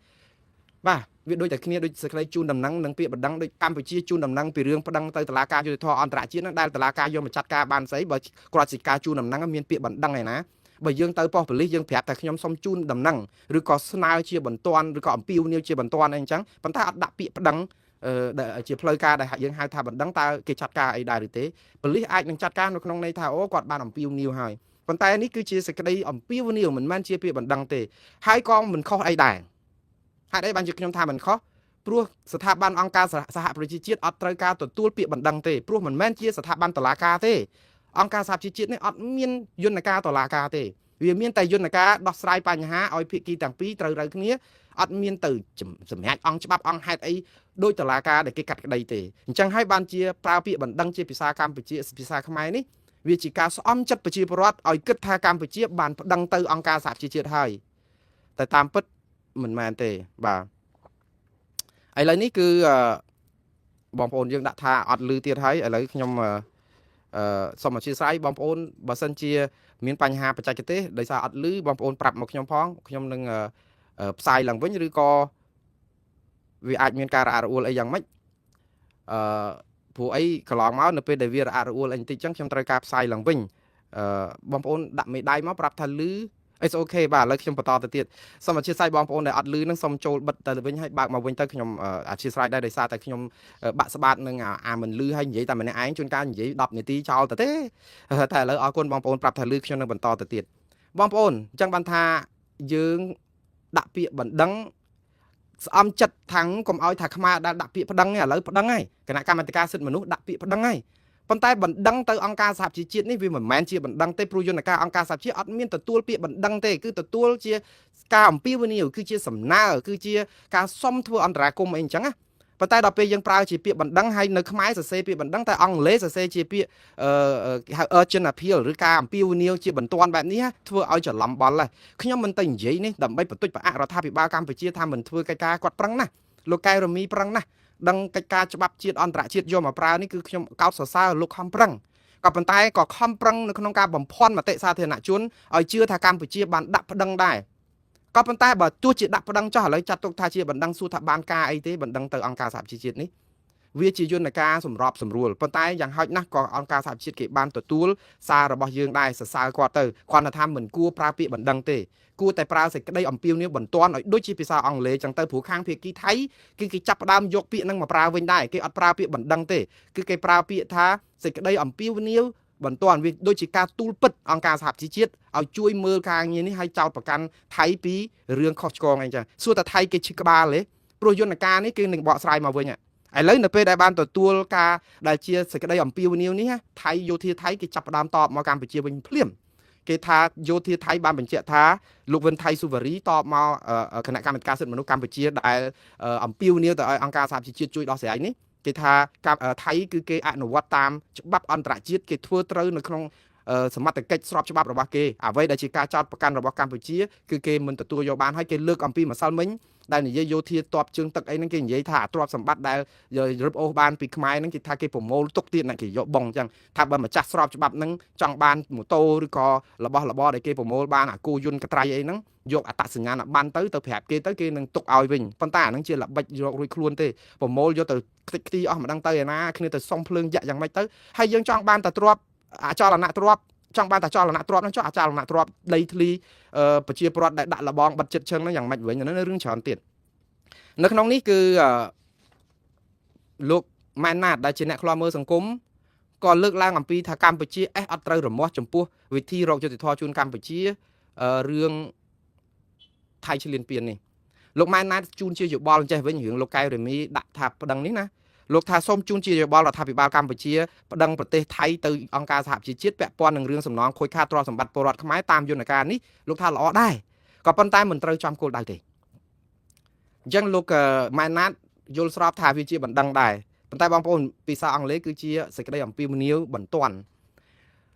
របាទវាដូចតែគ្នាដូចសេចក្តីជូនដំណឹងនិងពាក្យបណ្ដឹងដូចកម្ពុជាជូនដំណឹងពីរឿងប្តឹងទៅតុលាការយុត្តិធម៌អន្តរជាតិហ្នឹងដែលតុលាការយកមកចាត់ការបានស្អីបើគ្រាន់តែការជូនដំណឹងមានពាក្យបណ្ដឹងឯណាបើយើងទៅប៉ុស្តិ៍ប៉ូលីសយើងប្រាប់តែខ្ញុំសុំជូនដំណឹងឬក៏ស្នើជាបន្ទាន់ឬក៏អំពាវនាវជាបន្ទាន់អីអញ្ចឹងប៉ុន្តែអត់ដាក់ពាក្យប្តឹងជាផ្លូវការដែលយើងហៅថាបណ្ដឹងតើគេចាត់ការអីដែរឬទេប៉ូលីសអាចនឹងចាត់ការនៅក្នុងន័យថាអូគាត់បានអំពាវនាវហើយប៉ុន្តែនេះគឺជាសេចក្តីអំពាវនាវមិនមែនជាពាក្យបណ្ដឹងទេហើយក៏មិនខុសអីដែរហេតុអីបានជាខ្ញុំថាមិនខុសព្រោះស្ថាប័នអង្គការសហប្រជាជាតិអត់ត្រូវការទទួលពាក្យបណ្ដឹងទេព្រោះមិនមែនជាស្ថាប័នតុលាការទេអង្គការសហជីវជាតិនេះអត់មានយន្តការតុលាការទេវាមានតែយន្តការដោះស្រាយបញ្ហាឲ្យភាគីទាំងពីរត្រូវគ្នាអត់មានទៅសម្រាប់អង្គច្បាប់អង្គហេតុអីដោយតុលាការដែលគេកាត់ក្តីទេអញ្ចឹងហើយបានជាប្រើពាក្យបណ្ដឹងជាភាសាកម្ពុជាភាសាខ្មែរនេះវាជាការស្អំចិត្តប្រជាពលរដ្ឋឲ្យគិតថាកម្ពុជាបានប្តឹងទៅអង្គការសហជីវជាតិហើយតែតាមពិតមិនមែនទេបាទឥឡូវនេះគឺបងប្អូនយើងដាក់ថាអត់លឺទៀតហើយឥឡូវខ្ញុំសូមអធិស្ឋានបងប្អូនបើសិនជាមានបញ្ហាបច្ចេកទេសដោយសារអត់លឺបងប្អូនប្រាប់មកខ្ញុំផងខ្ញុំនឹងផ្សាយឡើងវិញឬក៏វាអាចមានការរអាក់រអួលអីយ៉ាងម៉េចព្រោះអីកន្លងមកនៅពេលដែលវារអាក់រអួលអីបន្តិចចឹងខ្ញុំត្រូវការផ្សាយឡើងវិញបងប្អូនដាក់មេដៃមកប្រាប់ថាលឺit's okay បាទឥឡូវខ្ញុំបន្តទៅទៀតសូមអធិស្ឋានបងប្អូនដែលអត់លឺនឹងសូមចូលបិទទៅវិញហើយបើកមកវិញទៅខ្ញុំអធិស្ឋានដែរដោយសារតែខ្ញុំបាក់ស្បាតនឹងមិនលឺហើយនិយាយតែម្នាក់ឯងជួនកាលនិយាយ10នាទីចោលទៅទេតែឥឡូវអរគុណបងប្អូនប្រាប់ថាលឺខ្ញុំនឹងបន្តទៅទៀតបងប្អូនអញ្ចឹងបានថាយើងដាក់ពាក្យបណ្ដឹងស្អំចិត្តថាំងកុំឲ្យថាខ្មែរដែលដាក់ពាក្យប្តឹងឥឡូវប្តឹងហើយគណៈកម្មាធិការសិទ្ធិមនុស្សដាក់ពាក្យប្តឹងហើយប៉ុន្តែបណ្ដឹងទៅអង្គការសហជីវជាតិនេះវាមិនមែនជាបណ្ដឹងទេព្រោះយន្តការអង្គការសហជីវជាតិអត់មានទទួលពាក្យបណ្ដឹងទេគឺទទួលជាការអំពាវនាវគឺជាសំណើគឺជាការសុំធ្វើអន្តរាគមន៍អីអញ្ចឹងណាប៉ុន្តែដល់ពេលយើងប្រើជាពាក្យបណ្ដឹងហើយនៅខ្មែរសរសេរពាក្យបណ្ដឹងតែអង់គ្លេសសរសេរជាពាក្យហៅ urgent appeal ឬការអំពាវនាវជាបន្ទាន់បែបនេះធ្វើឲ្យច្រឡំបល់ហើយខ្ញុំមិនទៅនិយាយនេះដើម្បីបន្ទុចផ្អាករដ្ឋាភិបាលកម្ពុជាថាមិនធ្វើកិច្ចការគាត់ប្រឹងណាស់លោកកែវរមីប្រឹងណាស់ đăng cách ca cho bắp chiết on trả chiết vô mà prao ní cứ nhom cao sở sao lục khom prăng có bàn tay có khom prăng nó không ca bầm phon mà tệ xa thì nạ chuốn ở chưa thà Campuchia bàn đập đăng đài có bàn tay bà tua chỉ đập đăng cho lấy chặt tục tha chia bàn đăng su thà ban ca ấy thế bàn đăng từ ông ca sạp chiết níវាជាយន្តការសម្របសម្រួលប៉ុន្តែយ៉ាងហោចណាស់ក៏អង្គការសហជាតិគេបានទទួលសាររបស់យើងដែរសរសើរគាត់ទៅគាត់ថាមិនគួរប្រើពាក្យបណ្ដឹងទេគួរតែប្រើសេចក្តីអំពាវនាវបន្ទាន់ឲ្យដូចជាភាសាអង់គ្លេសចឹងទៅព្រោះខាងភាគីថៃគឺគេចាប់ផ្ដើមយកពាក្យហ្នឹងមកប្រើវិញដែរគេអត់ប្រើពាក្យបណ្ដឹងទេគឺគេប្រើពាក្យថាសេចក្តីអំពាវនាវបន្ទាន់វាដូចជាការទូលពិតអង្គការសហជីវជាតិឲ្យជួយមើលការងារនេះឲ្យចោទប្រកាន់ថៃពីរឿងខុសឆ្គងអីចឹងសួរតែថៃគេឈឹកក្បាលទេព្រោះយន្តការនេះគឺនឹងបកស្រាយមកវិញឥឡូវនៅពេលដែលបានទទួលការដែលជាសេចក្តីអំពាវនាវនេះថៃយោធាថៃគេចាប់ផ្ដើមតបមកកម្ពុជាវិញភ្លាមគេថាយោធាថៃបានបញ្ជាក់ថាលោកវិនថៃស៊ូវរីតបមកគណៈកម្មាធិការសិទ្ធិមនុស្សកម្ពុជាដែលអំពាវនាវទៅឲ្យអង្គការសហជីវជាតិជួយដោះស្រាយនេះគេថាថៃគឺគេអនុវត្តតាមច្បាប់អន្តរជាតិគេធ្វើត្រូវនៅក្នុងសមត្ថកិច្ចស្របច្បាប់របស់គេអ្វីដែលជាការចោទប្រកាន់របស់កម្ពុជាគឺគេមិនទទួលយកបានហើយគេលើកអំពីម្សិលមិញដែលនិយាយយោធាតបជើងទឹកអីហ្នឹងគេនិយាយថាទ្រព្យសម្បត្តិដែលរឹបអូសបានពីខ្មែរហ្នឹងគេថាគេប្រមូលទុកទៀតណាគេយកបងអញ្ចឹងថាបើម្ចាស់ស្របច្បាប់ហ្នឹងចង់បានម៉ូតូឬក៏របស់របរដែលគេប្រមូលបានអាគូយន្តកត្រៃអីហ្នឹងយកអត្តសញ្ញាណប័ណ្ណទៅប្រាប់គេទៅគេនឹងទុកឲ្យវិញប៉ុន្តែអាហ្នឹងជាល្បិចយករួចខ្លួនទេប្រមូលយកទៅខ្ទេចខ្ទីអស់ម្ដងទៅឯណាគ្នាទៅសុំភ្លើងយ៉ាក់យ៉ាងម៉េចទៅហើយយើងចង់បានតែទ្រព្យអចលនៈទ្រព្យចង់បានតែចលនៈទ្រព្យហ្នឹងចុះអចលនៈទ្រព្យដីធ្លីប្រជាពលរដ្ឋដែលដាក់លបងបិទចិត្តឈឹងហ្នឹងយ៉ាងម៉េចវិញហ្នឹងរឿងច្រើនទៀតនៅក្នុងនេះគឺលោកម៉ែនណាតដែលជាអ្នកខ្លាំមើលសង្គមក៏លើកឡើងអំពីថាកម្ពុជាអត់ត្រូវរមាស់ចំពោះវិធីរកយុត្តិធម៌ជូនកម្ពុជារឿងថៃឈ្លានពាននេះលោកម៉ែនណាតជូនជាយោបល់ចេះវិញរឿងលោកកែវរេមីដាក់ថាប្តឹងនេះណាលោកថាសូមជូនជាយោបល់រដ្ឋាភិបាលកម្ពុជាប្តឹងប្រទេសថៃទៅអង្គការសហជីវជាតិពាក់ព័ន្ធនឹងរឿងសំណងខូចខាតទ្រព្យសម្បត្តិពលរដ្ឋខ្មែរតាមយន្តការនេះលោកថាល្អដែរក៏ប៉ុន្តែមិនត្រូវចំគោលដៅទេអញ្ចឹងលោកម៉ែនណាតយល់ស្របថាវាជាបណ្ដឹងដែរប៉ុន្តែបងប្អូនភាសាអង់គ្លេសគឺជាសេចក្តីអំពាវនាវបន្ទាន់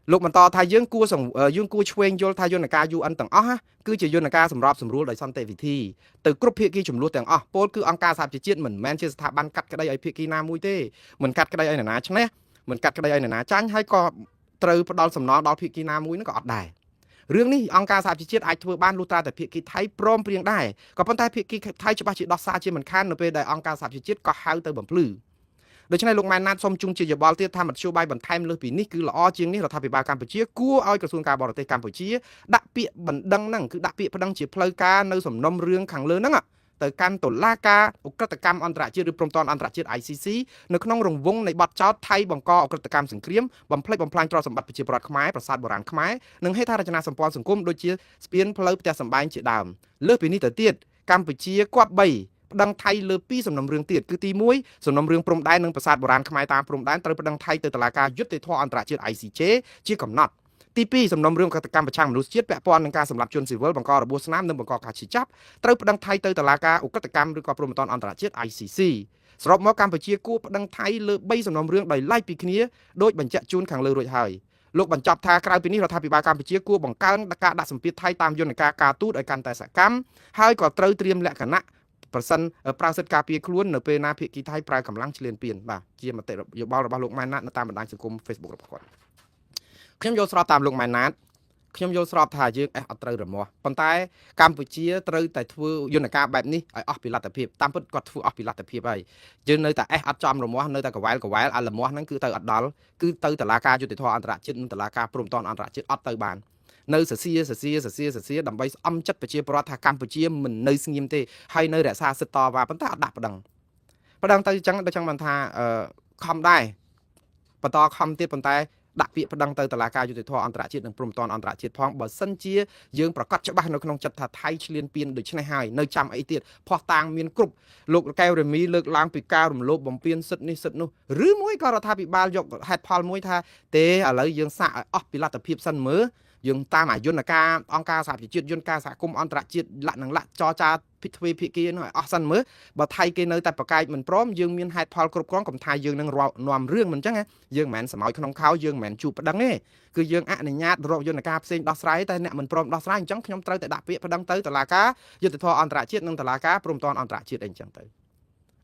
លោកបន្តថាយើងគួរឆ្វេងយល់ថាយន្តការ UN ទាំងអស់គឺជាយន្តការសម្របសម្រួលដោយសន្តិវិធីទៅគ្រប់ភាគីចំនួនទាំងអស់ពលគឺអង្គការសហជីវជាតិមិនមែនជាស្ថាប័នកាត់ក្តីឲ្យភាគីណាមួយទេមិនកាត់ក្តីឲ្យនរណាឈ្នះមិនកាត់ក្តីឲ្យនរណាចាញ់ហើយក៏ត្រូវផ្ដល់សំណងដល់ភាគីណាមួយហ្នឹងក៏អត់ដែររឿងនេះអង្គការសហជីវជាតិអាចធ្វើបានលុះត្រាតែភាគីថៃព្រមព្រៀងដែរក៏ប៉ុន្តែភាគីថៃច្បាស់ជាដោះសារជាមិនខាននៅពេលដែលអង្គការសហជីវជាតិក៏ហៅទៅបំភ្លឺដូច្នេះលោកម៉ែនណាតសូមជូនជាយោបល់ទៀតថាមធ្យោបាយបន្ថែមលើសពីនេះគឺល្អជាងនេះរដ្ឋាភិបាលកម្ពុជាគួរឲ្យក្រសួងការបរទេសកម្ពុជាដាក់ពាក្យបណ្ដឹងហ្នឹងគឺដាក់ពាក្យប្តឹងជាផ្លូវការនៅសំណុំរឿងខាងលើហ្នឹងទៅកាន់តុលាការឧក្រិដ្ឋកម្មអន្តរជាតិឬព្រំដែនអន្តរជាតិ ICC នៅក្នុងរង្វង់នៃបទចោទថៃបង្កអក្រិដ្ឋកម្មសង្គ្រាមបំផ្លិចបំផ្លាញទ្រព្យសម្បត្តិប្រជាពលរដ្ឋខ្មែរប្រាសាទបុរាណខ្មែរនិងហេដ្ឋារចនាសម្ព័ន្ធសង្គមដូចជាស្ពានផ្លូវផ្ទះសម្បែងជាដើមលើសពីនេះទៅទៀតកម្ពុជាគប្បីប្តឹងថៃលើពីសំណុំរឿងទៀតគឺទី1សំណុំរឿងព្រំដែននិងប្រាសាទបុរាណខ្មែរតាមព្រំដែនត្រូវប្តឹងថៃទៅតុលាការយុត្តិធម៌អន្តរជាតិ ICJ ជាកំណត់ទី2សំណុំរឿងកតកម្មប្រឆាំងមនុស្សជាតិពាក់ព័ន្ធនឹងការសម្លាប់ជនស៊ីវិលបង្ករបួសស្នាមនិងបង្កការឈឺចាប់ត្រូវប្តឹងថៃទៅតុលាការឧក្រិដ្ឋកម្មឬក៏ព្រំដែនអន្តរជាតិ ICC សរុបមកកម្ពុជាគួរប្តឹងថៃលើ3សំណុំរឿងដោយឡែកពីគ្នាដោយបញ្ជាក់ជូនខាងលើរួចហើយលោកបញ្ចប់ថាក្រៅពីនេះរដ្ឋាភិបាលកម្ពុជាគួរបង្កើនការដាក់សម្ពាធថៃតាមយន្តការការទូតឲ្យកាន់តែសកម្មហើយក៏ត្រូវត្រៀមលក្ខណៈប្រសិនប្រើសិទ្ធិការពារខ្លួននៅពេលណាភាគីថៃប្រើកម្លាំងឈ្លានពានបាទជាមតិយោបល់របស់លោកម៉ែនណាតនៅតាមបណ្ដាញសង្គម Facebook របស់គាត់ខ្ញុំយល់ស្របតាមលោកម៉ែនណាតខ្ញុំយល់ស្របថាយើងអត់ត្រូវរមាស់ប៉ុន្តែកម្ពុជាត្រូវតែធ្វើយន្តការបែបនេះឲ្យអស់ពីលទ្ធភាពតាមពិតគាត់ធ្វើអស់ពីលទ្ធភាពហើយយើងនៅតែអត់ចំរមាស់នៅតែកវ៉ែលអារមាស់ហ្នឹងគឺទៅអត់ដល់គឺទៅតុលាការយុត្តិធម៌អន្តរជាតិនិងតុលាការព្រំដែនអន្តរជាតិអត់ទៅបាននៅសរសៀដើម្បីស្អំចិត្តប្រជាពលរដ្ឋថាកម្ពុជាមិននៅស្ងៀមទេហើយនៅរក្សាសិទ្ធិតវ៉ាប៉ុន្តែអត់ដាក់ប្តឹងទៅអញ្ចឹងដូចចង់បានថាខំដែរបន្តខំទៀតប៉ុន្តែដាក់ពាក្យប្តឹងទៅតុលាការយុត្តិធម៌អន្តរជាតិនិងព្រំដែនអន្តរជាតិផងបើសិនជាយើងប្រកាសច្បាស់នៅក្នុងចិត្តថាថៃឈ្លានពានដូច្នេះហើយនៅចាំអីទៀតភ័ស្តុតាងមានគ្រប់លោកកែវរេមីលើកឡើងពីការរំលោភបំពានសិទ្ធិនេះសិទ្ធិនោះឬមួយក៏រដ្ឋាភិបាលយកហេតុផលមួយថាទេឥឡូវយើងសាកឲ្យអស់ពីលទ្ធភាពសិនមើលយើងតាមអាយន្តការអង្គការសហជីវជាតិយន្តការសហគមន៍អន្តរជាតិលក្ខណៈចរចាទ្វេភាគីនោះឲ្យអស់សិនមើលបើថៃគេនៅតែប្រកែកមិនព្រមយើងមានហេតុផលគ្រប់គ្រាន់កុំថាយើងនឹងនាំរឿងមិនអញ្ចឹងយើងមិនមែនសម្ោចក្នុងខោយើងមិនមែនជួបប្តឹងទេគឺយើងអនុញ្ញាតរកយន្តការផ្សេងដោះស្រាយតែអ្នកមិនព្រមដោះស្រាយអញ្ចឹងខ្ញុំត្រូវតែដាក់ពាក្យប្តឹងទៅតុលាការយុត្តិធម៌អន្តរជាតិនិងតុលាការព្រំដែនអន្តរជាតិអីអញ្ចឹងទៅ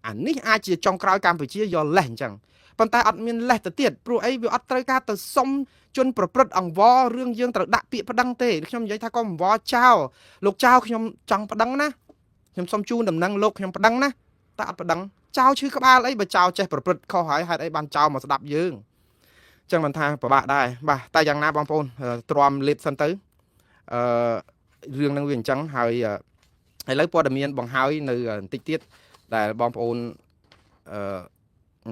អានេះអាចជាចុងក្រោយកម្ពុជាយកលេសអញ្ចឹងប៉ុន្តែអត់មានលេសទៅទៀតព្រោះអីវាអត់ត្រូវការទៅសុំជនប្រព្រឹត្តអង្វររឿងយើងត្រូវដាក់ពាក្យប្តឹងទេខ្ញុំនិយាយថាក៏អង្វរចោលលោកចៅខ្ញុំចង់ប្តឹងណាខ្ញុំសុំជូនដំណឹងលោកខ្ញុំប្តឹងណាតែអត់ប្តឹងចៅឈឺក្បាលអីបើចៅចេះប្រព្រឹត្តខុសហើយហេតុអីបានចៅមកស្ដាប់យើងអញ្ចឹងមិនថាពិបាកដែរបាទតែយ៉ាងណាបងប្អូនទ្រាំលេបសិនទៅរឿងហ្នឹងវាអញ្ចឹងហើយឥឡូវព័ត៌មានបង្ហើយនៅបន្តិចទៀតដែលបងប្អូន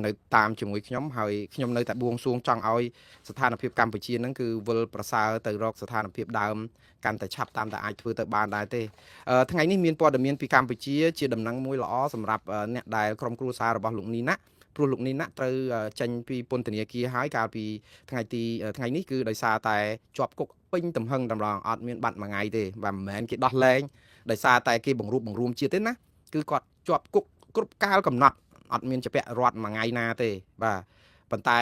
នៅតាមជាមួយខ្ញុំហើយខ្ញុំនៅតែបួងសួងចង់ឲ្យស្ថានភាពកម្ពុជាហ្នឹងគឺវិលប្រសើរទៅរកស្ថានភាពដើមកាន់តែឆាប់តាមតែអាចធ្វើទៅបានដែរទេថ្ងៃនេះមានព័ត៌មានពីកម្ពុជាជាដំណឹងមួយល្អសម្រាប់អ្នកដែលក្រុមគ្រួសាររបស់លោកនីណាព្រោះលោកនីណាត្រូវចេញពីពន្ធនាគារហើយកាលពីថ្ងៃនេះគឺដោយសារតែជាប់គុកពេញទំហឹងតម្រងអត់មានបាត់មួយថ្ងៃទេបាទមិនមែនគេដោះលែងដោយសារតែគេបង្រួបបង្រួមជាតិទេណាគឺគាត់ជាប់គុកគ្រប់កាលកំណត់អត់មានជាពាក់រត់មួយថ្ងៃណាទេបាទប៉ុន្តែ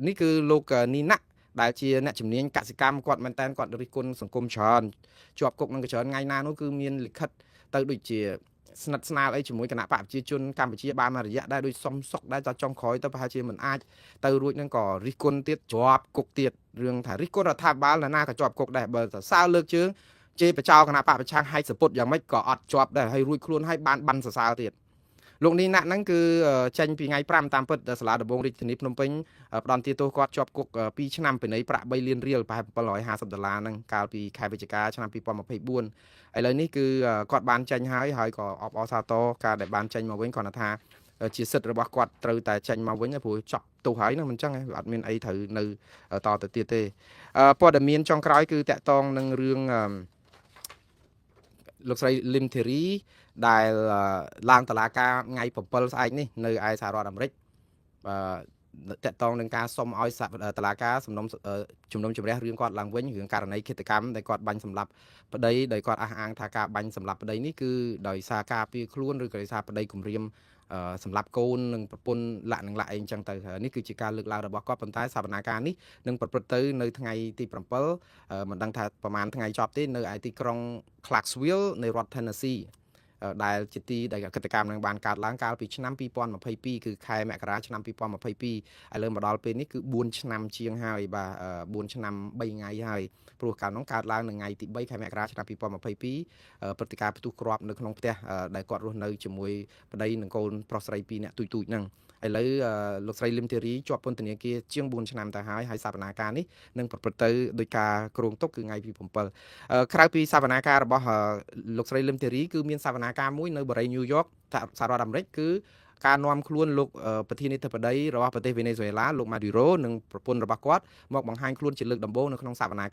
នេះគឺលោកនីណាដែលជាអ្នកជំនាញកសិកម្មគាត់មែនតើគាត់រិះគន់សង្គមច្រើនជាប់គុកនឹងច្រើនថ្ងៃណានោះគឺមានលិខិតទៅដូចជាស្និទ្ធស្នាលអីជាមួយគណៈបកប្រជាជនកម្ពុជាបានមួយរយៈដែរដូចសុំសុកដែរតែចុងក្រោយទៅប្រហែលជាមិនអាចទៅរួចនឹងក៏រិះគន់ទៀតជាប់គុកទៀតរឿងថារិះគន់រដ្ឋាភិបាលណាក៏ជាប់គុកដែរបើសរសើរលើកជើងជេរបចោគណៈបកប្រឆាំងហែកសពុតយ៉ាងម៉េចក៏អត់ជាប់ដែរហើយរួចខ្លួនហើយបានសរសើរទៀតលោកនេះណាក់ហ្នឹងគឺចេញពីថ្ងៃ5តាមពិតសាលាដំបងរាជធានីភ្នំពេញផ្ដន្ទាទោសគាត់ជាប់គុក2ឆ្នាំពិន័យប្រាក់3លានរៀលប្រហែល$750ហ្នឹងកាលពីខែវិច្ឆិកាឆ្នាំ2024ឥឡូវនេះគឺគាត់បានចេញហើយក៏អបអរសាទរការដែលបានចេញមកវិញគាត់ថាជាសិទ្ធិរបស់គាត់ត្រូវតែចេញមកវិញព្រោះចប់ទោសហើយហ្នឹងមិនចឹងអត់មានអីត្រូវនៅតទៅទៀតទេព័ត៌មានចុងក្រោយគឺតាក់ទងនឹងរឿងលោកស្រីលឹមធីរីដែលឡើងតុលាការថ្ងៃ7ស្អែកនេះនៅឯសហរដ្ឋអាមេរិកតកតងនឹងការសុំឲ្យតុលាការជំនុំជម្រះរឿងគាត់ឡើងវិញរឿងករណីឃាតកម្មដែលគាត់បាញ់សម្លាប់ប្តីដោយគាត់អះអាងថាការបាញ់សម្លាប់ប្តីនេះគឺដោយសារការពារខ្លួនឬក៏ដោយសារប្តីគំរាមសម្រាប់កូននិងប្រពន្ធលាក់អីអញ្ចឹងទៅនេះគឺជាការលើកឡើងរបស់គាត់ប៉ុន្តែសវនាការនេះនឹងប្រព្រឹត្តទៅនៅថ្ងៃទី7មិនដឹងថាប្រហែលថ្ងៃចប់ទេនៅឯទីក្រុង Clarksville នៃរដ្ឋ Tennessee ដែលជាទីដែលកិច្ចកម្មនឹងបានកើតឡើងកាលពីឆ្នាំ2022គឺខែមករាឆ្នាំ2022ឥឡូវមកដល់ពេលនេះគឺ4ឆ្នាំជាងហើយបាទ4ឆ្នាំ3ថ្ងៃហើយព្រោះកាលនោះកើតឡើងនៅថ្ងៃទី3ខែមករាឆ្នាំ2022ព្រឹត្តិការណ៍ផ្ទុះគ្រាប់នៅក្នុងផ្ទះដែលគាត់រស់នៅជាមួយប្តីនិងកូនប្រុសស្រី2នាក់ទូចហ្នឹងឥឡូវលោកស្រីលឹមធីរីជាប់ពន្ធនាគារជាង4ឆ្នាំទៅហើយសវនាការនេះនឹងប្រព្រឹត្តទៅដោយការគ្រោងទុកគឺថ្ងៃទី7ក្រៅពីសវនាការរបស់លោកស្រីលឹមធីរីគឺមានសវនាការមួយនៅបរិយាញូវយ៉កសហរដ្ឋអាមេរិកគឺការនាំខ្លួនលោកប្រធានាធិបតីរបស់ប្រទេសវេណេស៊ុយអេឡាលោកម៉ាឌូរ៉ូនិងប្រពន្ធរបស់គាត់មកបង្ហាញខ្លួនជាលើកដំបូងនៅក្នុងសវនា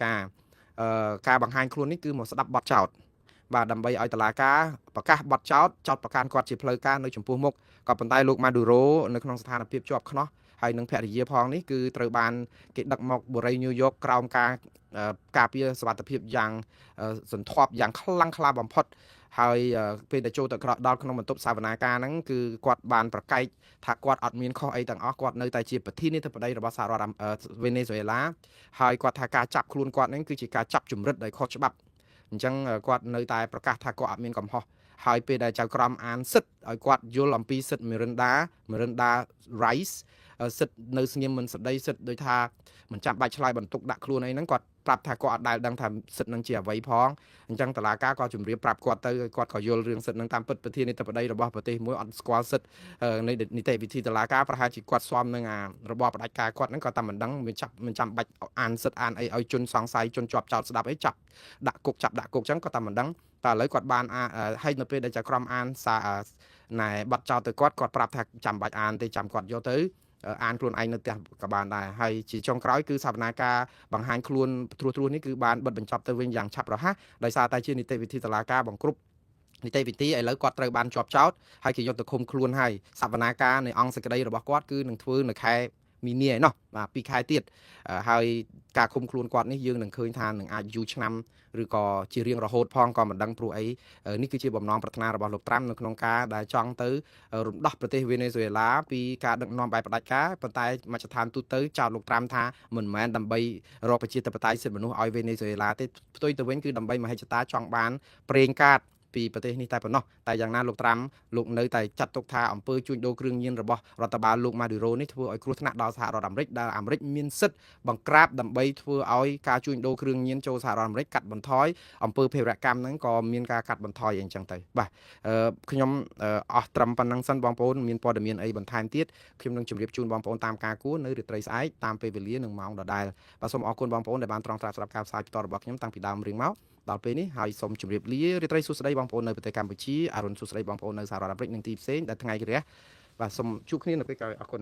ការបង្ហាញខ្លួននេះគឺមកស្ដាប់បទចោទបាទដើម្បីឲ្យតុលាការប្រកាសបទចោទប្រកាន់គាត់ជាផ្លូវការនៅចំពោះមុខក៏ប៉ុន្តែលោកម៉ាឌូរ៉ូនៅក្នុងស្ថានភាពជាប់ខ្នោះហើយនឹងភរិយាផងនេះគឺត្រូវបានគេដឹកមកបរិយាញូវយ៉កក្រោមការពារសុវត្ថិភាពយ៉ាងសន្ធាប់យ៉ាងខ្លាំងក្លាបំផុតហើយពេលដែលចូលទៅដល់ក្នុងបន្ទប់សវនាការហ្នឹងគឺគាត់បានប្រកែកថាគាត់អត់មានខុសអីទាំងអស់គាត់នៅតែជាប្រធានាធិបតីរបស់សហរដ្ឋវេណេស៊ុយអេឡាហើយគាត់ថាការចាប់ខ្លួនគាត់ហ្នឹងគឺជាការចាប់ជំរិតដោយខុសច្បាប់អញ្ចឹងគាត់នៅតែប្រកាសថាគាត់អត់មានកំហុសហើយពេលដែលចៅក្រមអានសិទ្ធឲ្យគាត់យល់អំពីសិទ្ធ Miranda Rights សិទ្ធនៅស្ងៀមមិនសម្ដីសិទ្ធដូចថាមិនចាំបាច់ឆ្លើយបន្ទុកដាក់ខ្លួនអីហ្នឹងគាត់ប្រាប់ថាគាត់អត់ដែលដឹងថាសិទ្ធនឹងជាអ្វីផងអញ្ចឹងតុលាការក៏ជម្រាបប្រាប់គាត់ទៅគាត់ក៏យល់រឿងសិទ្ធនឹងតាមពិតប្រធានាធិបតីរបស់ប្រទេសមួយអត់ស្គាល់សិទ្ធនៃនីតិវិធីតុលាការប្រហែលជាគាត់ស្វាមនឹងរបបផ្ដាច់ការគាត់ហ្នឹងក៏តែមិនដឹងមិនចាំបាច់អានសិទ្ធអានអីឲ្យជនសង្ស័យជនជាប់ចោតស្ដាប់អីចាប់ដាក់គុកអញ្ចឹងក៏តែមិនដឹងតែឥឡូវគាត់បានហើយនៅពេលដែលចៅក្រមអានណែបាត់ចោលទៅគាត់ប្រាប់ថាចាំបាច់អានទេចាំគាត់យកទៅអានខ្លួនឯងនៅផ្ទះក៏បានដែរហើយជាចុងក្រោយគឺសវនាការបង្ហាញខ្លួនត្រួសនេះគឺបានបិទបញ្ចប់ទៅវិញយ៉ាងឆាប់រហ័សដោយសារតែជានីតិវិធីតុលាការបង្គ្រប់នីតិវិធីឥឡូវគាត់ត្រូវបានជាប់ចោតហើយគេយកទៅឃុំខ្លួនហើយសវនាការនៃអង្គសេចក្តីរបស់គាត់គឺនឹងធ្វើនៅខែមីនាឯណោះបាទ2ខែទៀតហើយការឃុំខ្លួនគាត់នេះយើងនឹងឃើញថានឹងអាចយូរឆ្នាំឬក៏ជារៀងរហូតផងក៏មិនដឹងព្រោះអីនេះគឺជាបំណងប្រាថ្នារបស់លោកត្រាំនៅក្នុងការដែលចង់ទៅរំដោះប្រទេសវេណេស៊ុយអេឡាពីការដឹកនាំបែបផ្ដាច់ការប៉ុន្តែមជ្ឈដ្ឋានទូទៅចោទលោកត្រាំថាមិនមែនដើម្បីរកប្រជាធិបតេយ្យសិទ្ធិមនុស្សឲ្យវេណេស៊ុយអេឡាទេផ្ទុយទៅវិញគឺដើម្បីមហិច្ឆតាចង់បានប្រេងកាត ពីប្រទេសនេះតែប៉ុណ្ណោះតែយ៉ាងណាលោកត្រាំលោកនៅតែចាត់ទុកថាអំពើជួញដូរគ្រឿងញៀនរបស់រដ្ឋបាលលោក Maduro នេះធ្វើឲ្យគ្រោះថ្នាក់ដល់សហរដ្ឋអាមេរិកដែលអាមេរិកមានសិទ្ធិបង្ក្រាបដើម្បីធ្វើឲ្យការជួញដូរគ្រឿងញៀនចូលសហរដ្ឋអាមេរិកកាត់បន្ថយអំពើភេរវកម្មហ្នឹងក៏មានការកាត់បន្ថយអីចឹងទៅបាទខ្ញុំអស់ត្រឹមប៉ុណ្ណឹងសិនបងប្អូនមានព័ត៌មានអីបន្ថែមទៀតខ្ញុំនឹងជម្រាបជូនបងប្អូនតាមការគួរនៅរាត្រីស្អែកតាមពេលវេលានិងម៉ោងដដែលបាទសូមអរគុណបងប្អូនដែលបានត្រង់ត្រាប់ស្ដាប់ការផ្សាយបន្តរបស់ខ្ញុំតាំងពីដើមរៀងមកដល់ពេលនេះហើយសូមជម្រាបលារាត្រីសួស្ដីបងប្អូននៅប្រទេសកម្ពុជាអរុនសួស្ដីបងប្អូននៅសហរដ្ឋអាមេរិកនិងទីផ្សេងដែលថ្ងៃរះបាទសូមជួបគ្នានៅពេលក្រោយអរគុណ